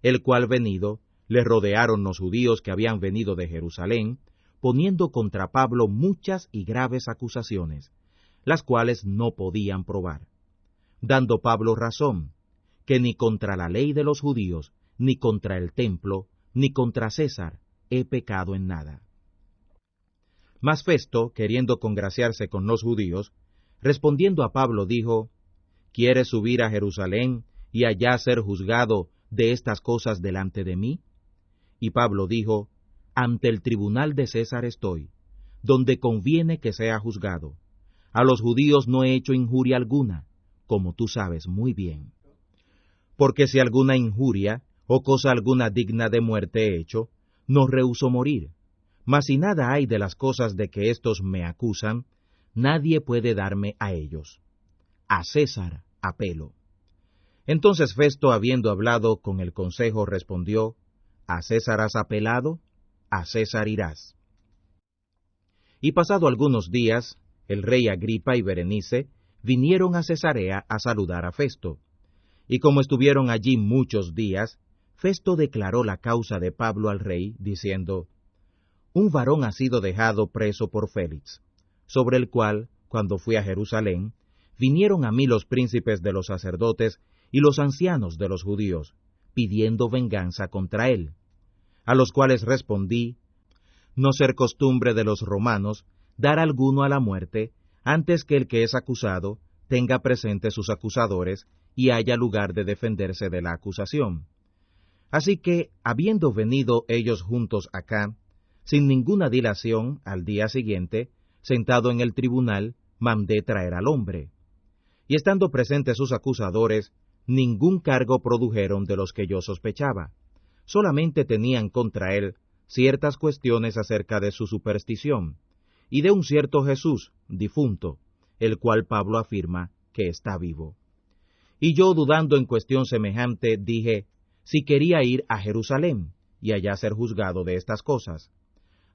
El cual venido, le rodearon los judíos que habían venido de Jerusalén, poniendo contra Pablo muchas y graves acusaciones, las cuales no podían probar, dando Pablo razón, que ni contra la ley de los judíos, ni contra el templo, ni contra César he pecado en nada. Mas Festo, queriendo congraciarse con los judíos, respondiendo a Pablo, dijo: ¿quieres subir a Jerusalén y allá ser juzgado de estas cosas delante de mí? Y Pablo dijo: ante el tribunal de César estoy, donde conviene que sea juzgado. A los judíos no he hecho injuria alguna, como tú sabes muy bien. Porque si alguna injuria o cosa alguna digna de muerte he hecho, no rehúso morir. Mas si nada hay de las cosas de que éstos me acusan, nadie puede darme a ellos. A César apelo. Entonces Festo, habiendo hablado con el consejo, respondió, ¿A César has apelado? A César irás. Y pasado algunos días, el rey Agripa y Berenice vinieron a Cesarea a saludar a Festo. Y como estuvieron allí muchos días, Festo declaró la causa de Pablo al rey, diciendo, Un varón ha sido dejado preso por Félix, sobre el cual, cuando fui a Jerusalén, vinieron a mí los príncipes de los sacerdotes y los ancianos de los judíos, pidiendo venganza contra él, a los cuales respondí, no ser costumbre de los romanos dar alguno a la muerte, antes que el que es acusado tenga presentes sus acusadores y haya lugar de defenderse de la acusación. Así que, habiendo venido ellos juntos acá, sin ninguna dilación, al día siguiente, sentado en el tribunal, mandé traer al hombre. Y estando presentes sus acusadores, ningún cargo produjeron de los que yo sospechaba. Solamente tenían contra él ciertas cuestiones acerca de su superstición, y de un cierto Jesús, difunto, el cual Pablo afirma que está vivo. Y yo, dudando en cuestión semejante, dije, si quería ir a Jerusalén, y allá ser juzgado de estas cosas.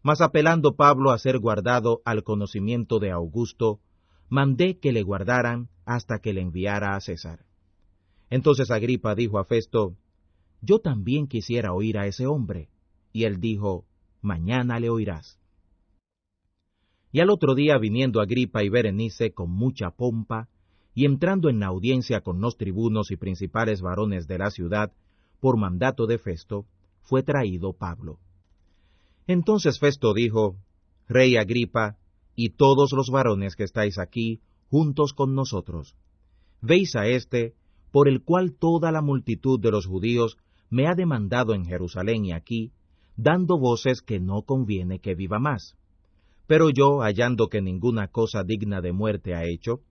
Mas apelando Pablo a ser guardado al conocimiento de Augusto, mandé que le guardaran hasta que le enviara a César. Entonces Agripa dijo a Festo, yo también quisiera oír a ese hombre. Y él dijo, mañana le oirás. Y al otro día, viniendo Agripa y Berenice con mucha pompa, y entrando en la audiencia con los tribunos y principales varones de la ciudad, por mandato de Festo, fue traído Pablo. Entonces Festo dijo, Rey Agripa, y todos los varones que estáis aquí, juntos con nosotros, veis a éste, por el cual toda la multitud de los judíos me ha demandado en Jerusalén y aquí, dando voces que no conviene que viva más. Pero yo, hallando que ninguna cosa digna de muerte ha hecho,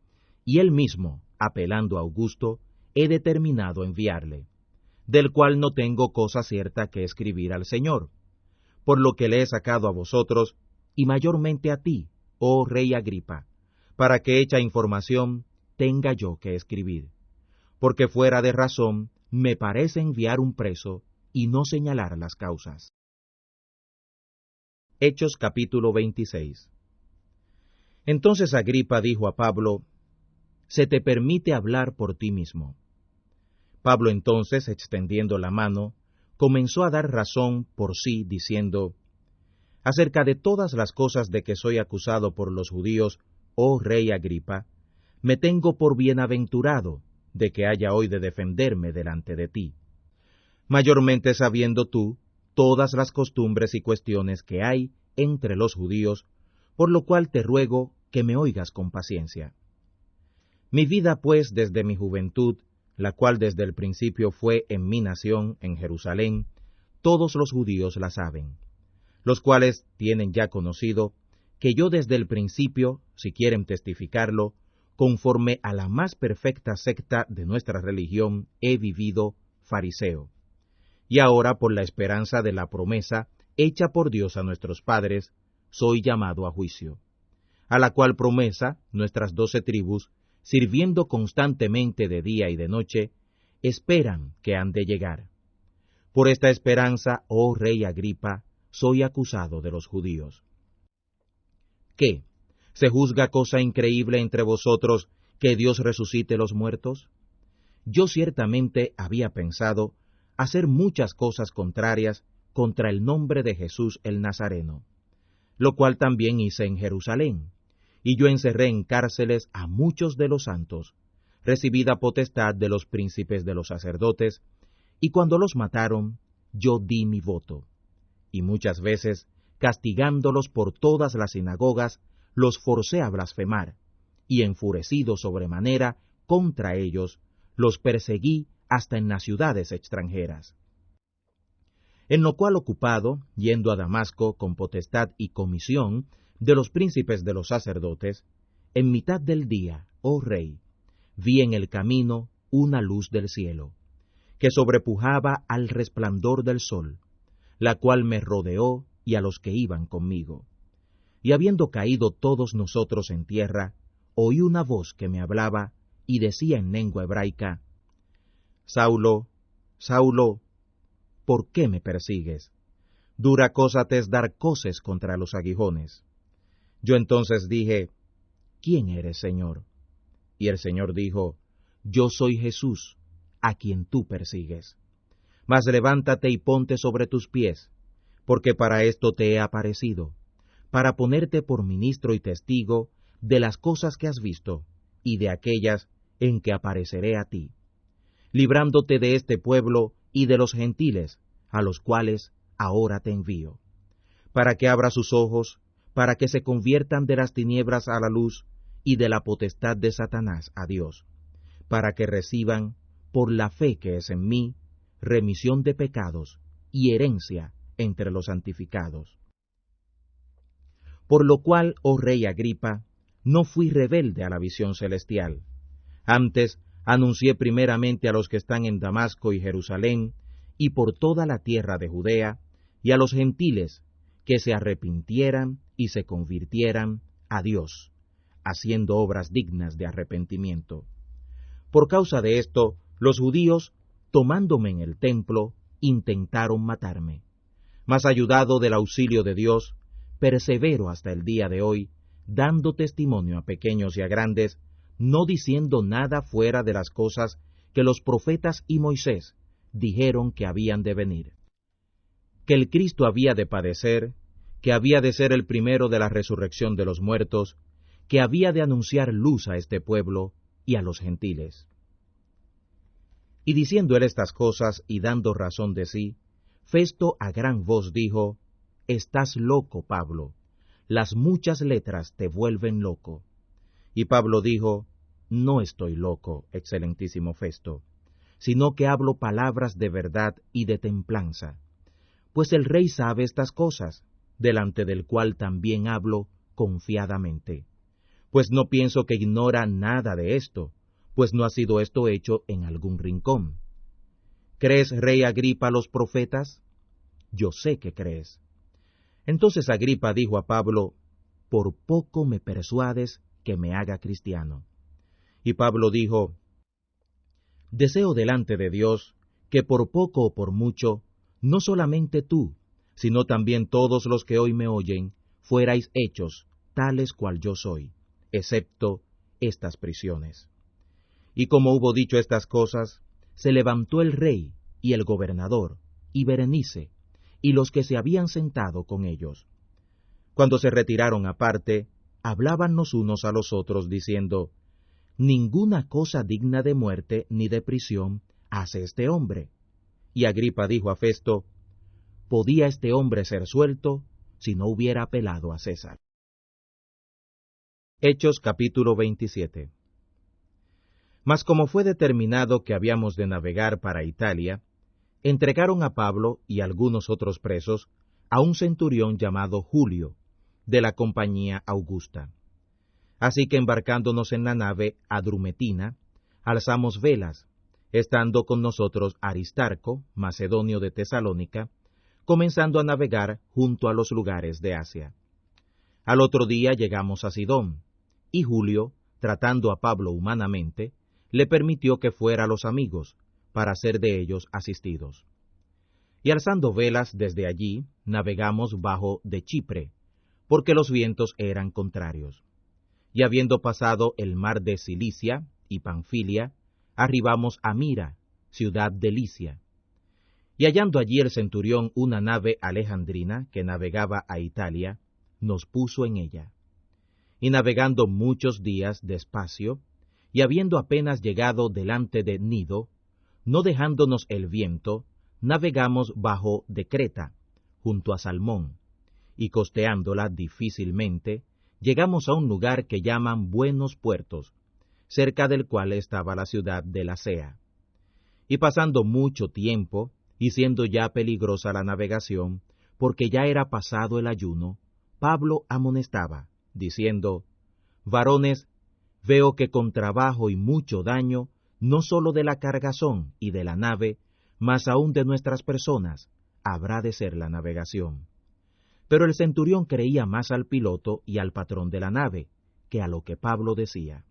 y él mismo, apelando a Augusto, he determinado enviarle, del cual no tengo cosa cierta que escribir al Señor, por lo que le he sacado a vosotros, y mayormente a ti, oh Rey Agripa, para que hecha información tenga yo que escribir. Porque fuera de razón me parece enviar un preso y no señalar las causas. Hechos capítulo 26. Entonces Agripa dijo a Pablo, se te permite hablar por ti mismo. Pablo entonces, extendiendo la mano, comenzó a dar razón por sí, diciendo, acerca de todas las cosas de que soy acusado por los judíos, oh Rey Agripa, me tengo por bienaventurado de que haya hoy de defenderme delante de ti, mayormente sabiendo tú todas las costumbres y cuestiones que hay entre los judíos, por lo cual te ruego que me oigas con paciencia. Mi vida, pues, desde mi juventud, la cual desde el principio fue en mi nación, en Jerusalén, todos los judíos la saben, los cuales tienen ya conocido que yo desde el principio, si quieren testificarlo, conforme a la más perfecta secta de nuestra religión, he vivido fariseo. Y ahora, por la esperanza de la promesa hecha por Dios a nuestros padres, soy llamado a juicio, a la cual promesa nuestras 12 tribus, sirviendo constantemente de día y de noche, esperan que han de llegar. Por esta esperanza, oh Rey Agripa, soy acusado de los judíos. ¿Qué? ¿Se juzga cosa increíble entre vosotros que Dios resucite los muertos? Yo ciertamente había pensado hacer muchas cosas contrarias contra el nombre de Jesús el Nazareno, lo cual también hice en Jerusalén, y yo encerré en cárceles a muchos de los santos, recibida potestad de los príncipes de los sacerdotes, y cuando los mataron, yo di mi voto, y muchas veces, castigándolos por todas las sinagogas, los forcé a blasfemar, y enfurecido sobremanera contra ellos, los perseguí hasta en las ciudades extranjeras. En lo cual ocupado, yendo a Damasco con potestad y comisión de los príncipes de los sacerdotes, en mitad del día, oh rey, vi en el camino una luz del cielo, que sobrepujaba al resplandor del sol, la cual me rodeó y a los que iban conmigo. Y habiendo caído todos nosotros en tierra, oí una voz que me hablaba y decía en lengua hebraica: Saulo, Saulo, ¿por qué me persigues? Dura cosa te es dar coces contra los aguijones. Yo entonces dije: ¿Quién eres, Señor? Y el Señor dijo: Yo soy Jesús, a quien tú persigues. Mas levántate y ponte sobre tus pies, porque para esto te he aparecido, para ponerte por ministro y testigo de las cosas que has visto, y de aquellas en que apareceré a ti, librándote de este pueblo y de los gentiles, a los cuales ahora te envío, para que abra sus ojos, para que se conviertan de las tinieblas a la luz, y de la potestad de Satanás a Dios, para que reciban, por la fe que es en mí, remisión de pecados y herencia entre los santificados. Por lo cual, oh rey Agripa, no fui rebelde a la visión celestial. Antes anuncié primeramente a los que están en Damasco y Jerusalén, y por toda la tierra de Judea, y a los gentiles, que se arrepintieran y se convirtieran a Dios, haciendo obras dignas de arrepentimiento. Por causa de esto, los judíos, tomándome en el templo, intentaron matarme. Mas ayudado del auxilio de Dios, persevero hasta el día de hoy, dando testimonio a pequeños y a grandes, no diciendo nada fuera de las cosas que los profetas y Moisés dijeron que habían de venir: que el Cristo había de padecer, que había de ser el primero de la resurrección de los muertos, que había de anunciar luz a este pueblo y a los gentiles. Y diciendo él estas cosas y dando razón de sí, Festo a gran voz dijo: Estás loco, Pablo, las muchas letras te vuelven loco. Y Pablo dijo: No estoy loco, excelentísimo Festo, sino que hablo palabras de verdad y de templanza. Pues el rey sabe estas cosas, delante del cual también hablo confiadamente. Pues no pienso que ignora nada de esto, pues no ha sido esto hecho en algún rincón. ¿Crees, rey Agripa, los profetas? Yo sé que crees. Entonces Agripa dijo a Pablo: Por poco me persuades que me haga cristiano. Y Pablo dijo: Deseo delante de Dios que por poco o por mucho, no solamente tú, sino también todos los que hoy me oyen, fuerais hechos tales cual yo soy, excepto estas prisiones. Y como hubo dicho estas cosas, se levantó el rey y el gobernador, y Berenice, y los que se habían sentado con ellos. Cuando se retiraron aparte, hablaban los unos a los otros, diciendo: Ninguna cosa digna de muerte ni de prisión hace este hombre. Y Agripa dijo a Festo: ¿Podía este hombre ser suelto si no hubiera apelado a César? Hechos capítulo 27. Mas como fue determinado que habíamos de navegar para Italia, entregaron a Pablo y algunos otros presos a un centurión llamado Julio, de la compañía Augusta. Así que embarcándonos en la nave Adrumetina, alzamos velas, estando con nosotros Aristarco, macedonio de Tesalónica, comenzando a navegar junto a los lugares de Asia. Al otro día llegamos a Sidón, y Julio, tratando a Pablo humanamente, le permitió que fuera a los amigos, para ser de ellos asistidos. Y alzando velas desde allí, navegamos bajo de Chipre, porque los vientos eran contrarios. Y habiendo pasado el mar de Cilicia y Panfilia, arribamos a Mira, ciudad de Licia. Y hallando allí el centurión una nave alejandrina que navegaba a Italia, nos puso en ella. Y navegando muchos días despacio, y habiendo apenas llegado delante de Gnido, no dejándonos el viento, navegamos bajo de Creta, junto a Salmón, y costeándola difícilmente, llegamos a un lugar que llaman Buenos Puertos, cerca del cual estaba la ciudad de Lasea. Y pasando mucho tiempo, y siendo ya peligrosa la navegación, porque ya era pasado el ayuno, Pablo amonestaba, diciendo: Varones, veo que con trabajo y mucho daño, no sólo de la cargazón y de la nave, mas aún de nuestras personas, habrá de ser la navegación. Pero el centurión creía más al piloto y al patrón de la nave, que a lo que Pablo decía.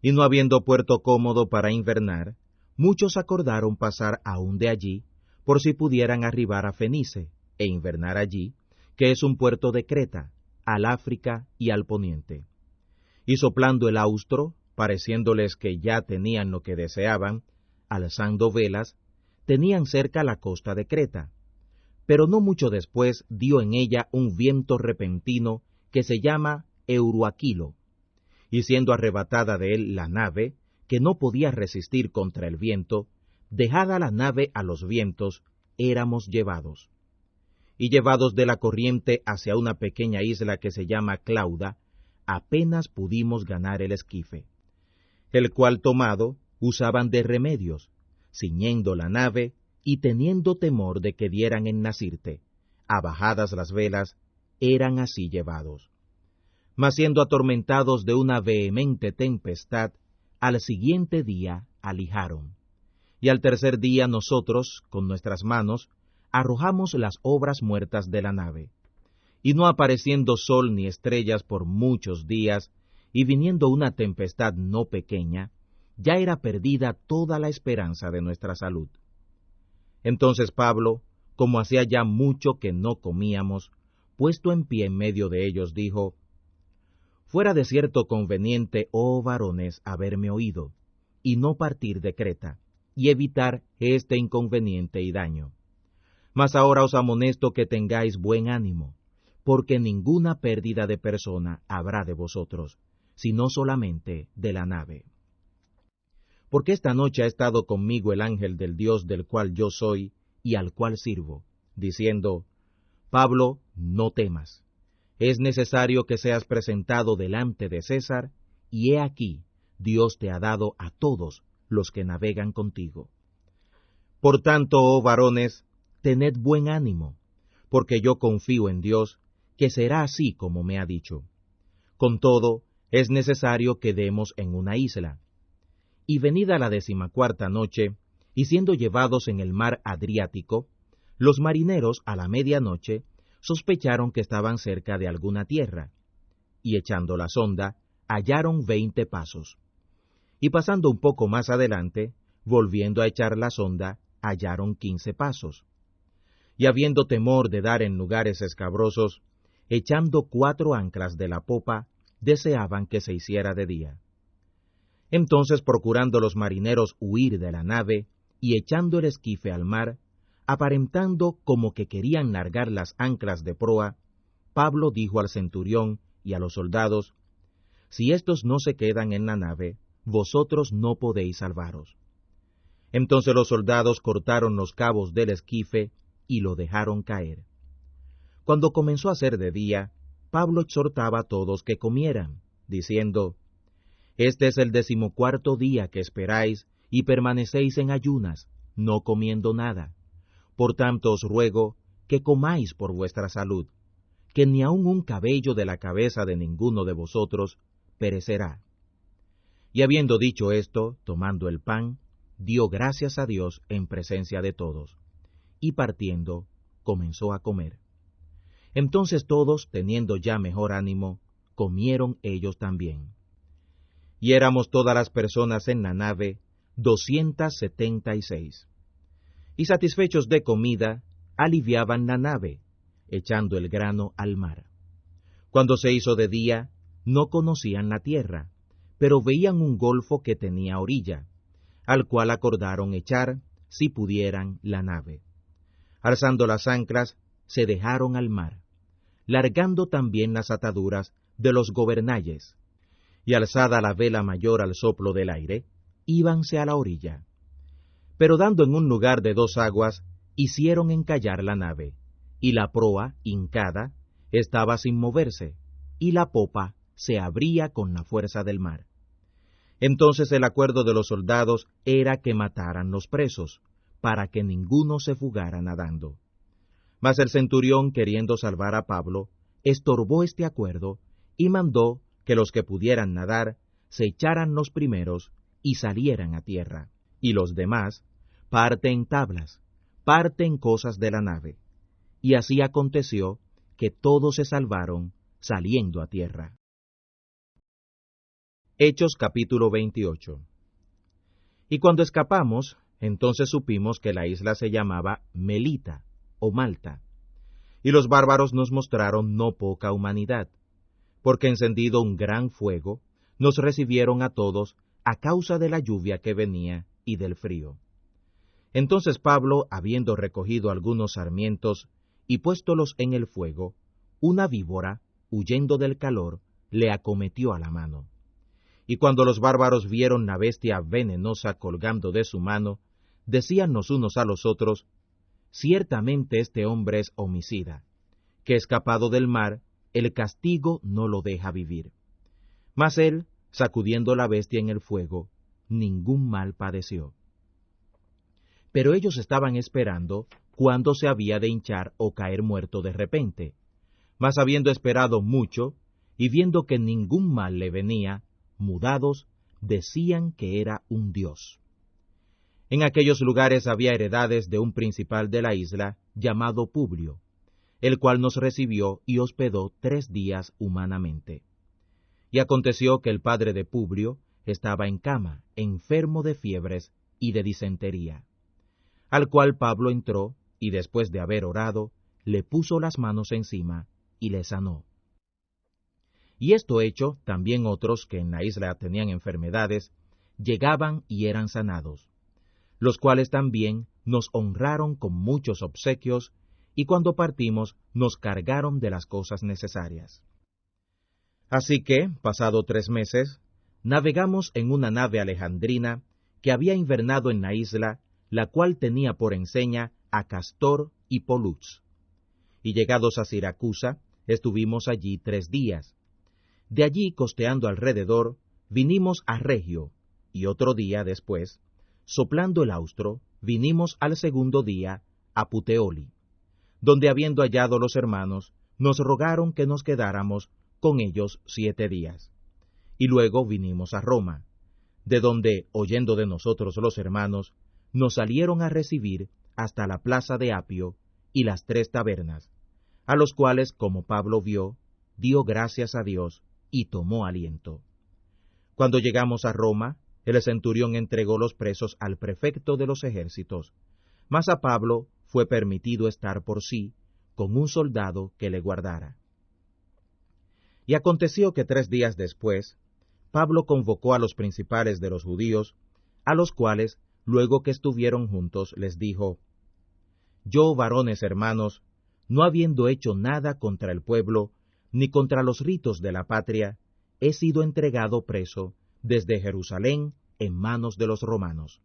Y no habiendo puerto cómodo para invernar, muchos acordaron pasar aún de allí, por si pudieran arribar a Fenice, e invernar allí, que es un puerto de Creta, al África y al poniente. Y soplando el austro, pareciéndoles que ya tenían lo que deseaban, alzando velas, tenían cerca la costa de Creta. Pero no mucho después dio en ella un viento repentino que se llama Euroaquilo, y siendo arrebatada de él la nave, que no podía resistir contra el viento, dejada la nave a los vientos, éramos llevados. Y llevados de la corriente hacia una pequeña isla que se llama Clauda, apenas pudimos ganar el esquife, el cual tomado usaban de remedios, ciñendo la nave y teniendo temor de que dieran en Nasirte, abajadas las velas, eran así llevados. Mas siendo atormentados de una vehemente tempestad, al siguiente día alijaron. Y al tercer día nosotros, con nuestras manos, arrojamos las obras muertas de la nave. Y no apareciendo sol ni estrellas por muchos días, y viniendo una tempestad no pequeña, ya era perdida toda la esperanza de nuestra salud. Entonces Pablo, como hacía ya mucho que no comíamos, puesto en pie en medio de ellos, dijo: Fuera de cierto conveniente, oh varones, haberme oído, y no partir de Creta, y evitar este inconveniente y daño. Mas ahora os amonesto que tengáis buen ánimo, porque ninguna pérdida de persona habrá de vosotros, sino solamente de la nave. Porque esta noche ha estado conmigo el ángel del Dios del cual yo soy y al cual sirvo, diciendo: Pablo, no temas. Es necesario que seas presentado delante de César, y he aquí, Dios te ha dado a todos los que navegan contigo. Por tanto, oh varones, tened buen ánimo, porque yo confío en Dios, que será así como me ha dicho. Con todo, es necesario que demos en una isla. Y venida la 14ª noche, y siendo llevados en el mar Adriático, los marineros a la medianoche sospecharon que estaban cerca de alguna tierra, y echando la sonda, hallaron 20 pasos. Y pasando un poco más adelante, volviendo a echar la sonda, hallaron 15 pasos. Y habiendo temor de dar en lugares escabrosos, echando 4 anclas de la popa, deseaban que se hiciera de día. Entonces, procurando los marineros huir de la nave, y echando el esquife al mar, aparentando como que querían largar las anclas de proa, Pablo dijo al centurión y a los soldados: Si éstos no se quedan en la nave, vosotros no podéis salvaros. Entonces los soldados cortaron los cabos del esquife y lo dejaron caer. Cuando comenzó a ser de día, Pablo exhortaba a todos que comieran, diciendo: Este es el 14º día que esperáis y permanecéis en ayunas, no comiendo nada. Por tanto os ruego que comáis por vuestra salud, que ni aun un cabello de la cabeza de ninguno de vosotros perecerá. Y habiendo dicho esto, tomando el pan, dio gracias a Dios en presencia de todos, y partiendo, comenzó a comer. Entonces todos, teniendo ya mejor ánimo, comieron ellos también. Y éramos todas las personas en la nave, 276. Y satisfechos de comida, aliviaban la nave, echando el grano al mar. Cuando se hizo de día, no conocían la tierra, pero veían un golfo que tenía orilla, al cual acordaron echar, si pudieran, la nave. Alzando las anclas, se dejaron al mar, largando también las ataduras de los gobernalles, y alzada la vela mayor al soplo del aire, íbanse a la orilla. Pero dando en un lugar de 2 aguas, hicieron encallar la nave, y la proa, hincada, estaba sin moverse, y la popa se abría con la fuerza del mar. Entonces el acuerdo de los soldados era que mataran los presos, para que ninguno se fugara nadando. Mas el centurión, queriendo salvar a Pablo, estorbó este acuerdo, y mandó que los que pudieran nadar se echaran los primeros y salieran a tierra, y los demás parte en tablas, parte en cosas de la nave. Y así aconteció que todos se salvaron saliendo a tierra. Hechos capítulo 28. Y cuando escapamos, entonces supimos que la isla se llamaba Melita o Malta. Y los bárbaros nos mostraron no poca humanidad, porque encendido un gran fuego, nos recibieron a todos a causa de la lluvia que venía y del frío. Entonces Pablo, habiendo recogido algunos sarmientos y puéstolos en el fuego, una víbora, huyendo del calor, le acometió a la mano. Y cuando los bárbaros vieron la bestia venenosa colgando de su mano, decían los unos a los otros: ciertamente este hombre es homicida, que escapado del mar, el castigo no lo deja vivir. Mas él, sacudiendo la bestia en el fuego, ningún mal padeció. Pero ellos estaban esperando cuándo se había de hinchar o caer muerto de repente. Mas habiendo esperado mucho, y viendo que ningún mal le venía, mudados, decían que era un dios. En aquellos lugares había heredades de un principal de la isla, llamado Publio, el cual nos recibió y hospedó 3 días humanamente. Y aconteció que el padre de Publio estaba en cama, enfermo de fiebres y de disentería, al cual Pablo entró, y después de haber orado, le puso las manos encima, y le sanó. Y esto hecho, también otros que en la isla tenían enfermedades, llegaban y eran sanados, los cuales también nos honraron con muchos obsequios, y cuando partimos nos cargaron de las cosas necesarias. Así que, pasado 3 meses, navegamos en una nave alejandrina que había invernado en la isla, la cual tenía por enseña a Castor y Polux. Y llegados a Siracusa, estuvimos allí 3 días. De allí, costeando alrededor, vinimos a Regio, y otro día después, soplando el austro, vinimos al segundo día a Puteoli, donde habiendo hallado los hermanos, nos rogaron que nos quedáramos con ellos 7 días. Y luego vinimos a Roma, de donde, oyendo de nosotros los hermanos, nos salieron a recibir hasta la plaza de Apio y las 3 tabernas, a los cuales, como Pablo vio, dio gracias a Dios y tomó aliento. Cuando llegamos a Roma, el centurión entregó los presos al prefecto de los ejércitos, mas a Pablo fue permitido estar por sí con un soldado que le guardara. Y aconteció que 3 días después, Pablo convocó a los principales de los judíos, a los cuales, luego que estuvieron juntos, les dijo: Yo, varones hermanos, no habiendo hecho nada contra el pueblo, ni contra los ritos de la patria, he sido entregado preso desde Jerusalén en manos de los romanos,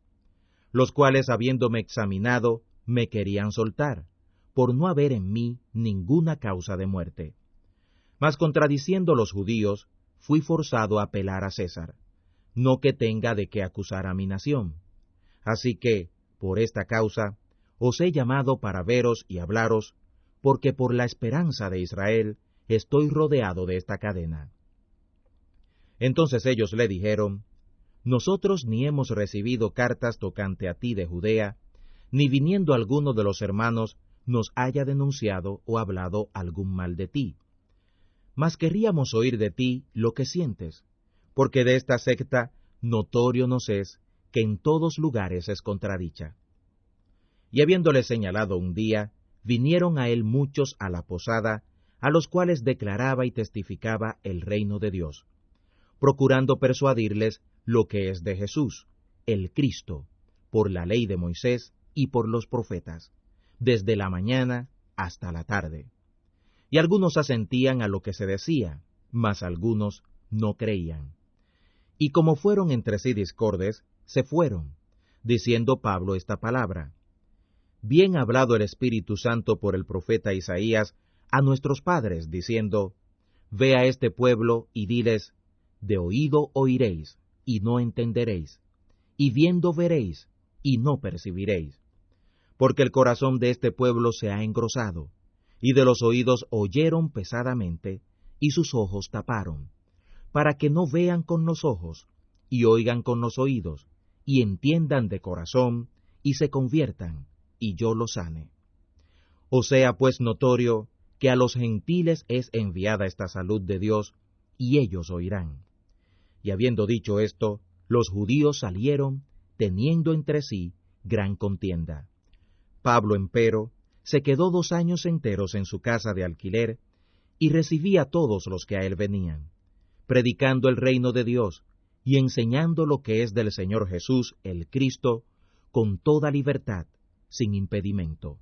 los cuales, habiéndome examinado, me querían soltar, por no haber en mí ninguna causa de muerte. Mas contradiciendo los judíos, fui forzado a apelar a César, no que tenga de qué acusar a mi nación. Así que, por esta causa, os he llamado para veros y hablaros, porque por la esperanza de Israel estoy rodeado de esta cadena. Entonces ellos le dijeron: Nosotros ni hemos recibido cartas tocante a ti de Judea, ni viniendo alguno de los hermanos nos haya denunciado o hablado algún mal de ti. Mas querríamos oír de ti lo que sientes, porque de esta secta notorio nos es que en todos lugares es contradicha. Y habiéndole señalado un día, vinieron a él muchos a la posada, a los cuales declaraba y testificaba el reino de Dios, procurando persuadirles lo que es de Jesús, el Cristo, por la ley de Moisés y por los profetas, desde la mañana hasta la tarde. Y algunos asentían a lo que se decía, mas algunos no creían. Y como fueron entre sí discordes, se fueron, diciendo Pablo esta palabra: Bien ha hablado el Espíritu Santo por el profeta Isaías a nuestros padres, diciendo: Ve a este pueblo y diles: de oído oiréis, y no entenderéis, y viendo veréis, y no percibiréis. Porque el corazón de este pueblo se ha engrosado, y de los oídos oyeron pesadamente, y sus ojos taparon, para que no vean con los ojos, y oigan con los oídos, y entiendan de corazón, y se conviertan, y yo los sane. O sea, pues, notorio que a los gentiles es enviada esta salud de Dios, y ellos oirán. Y habiendo dicho esto, los judíos salieron, teniendo entre sí gran contienda. Pablo, empero, se quedó 2 años enteros en su casa de alquiler, y recibía a todos los que a él venían, predicando el reino de Dios, y enseñando lo que es del Señor Jesús, el Cristo, con toda libertad, sin impedimento.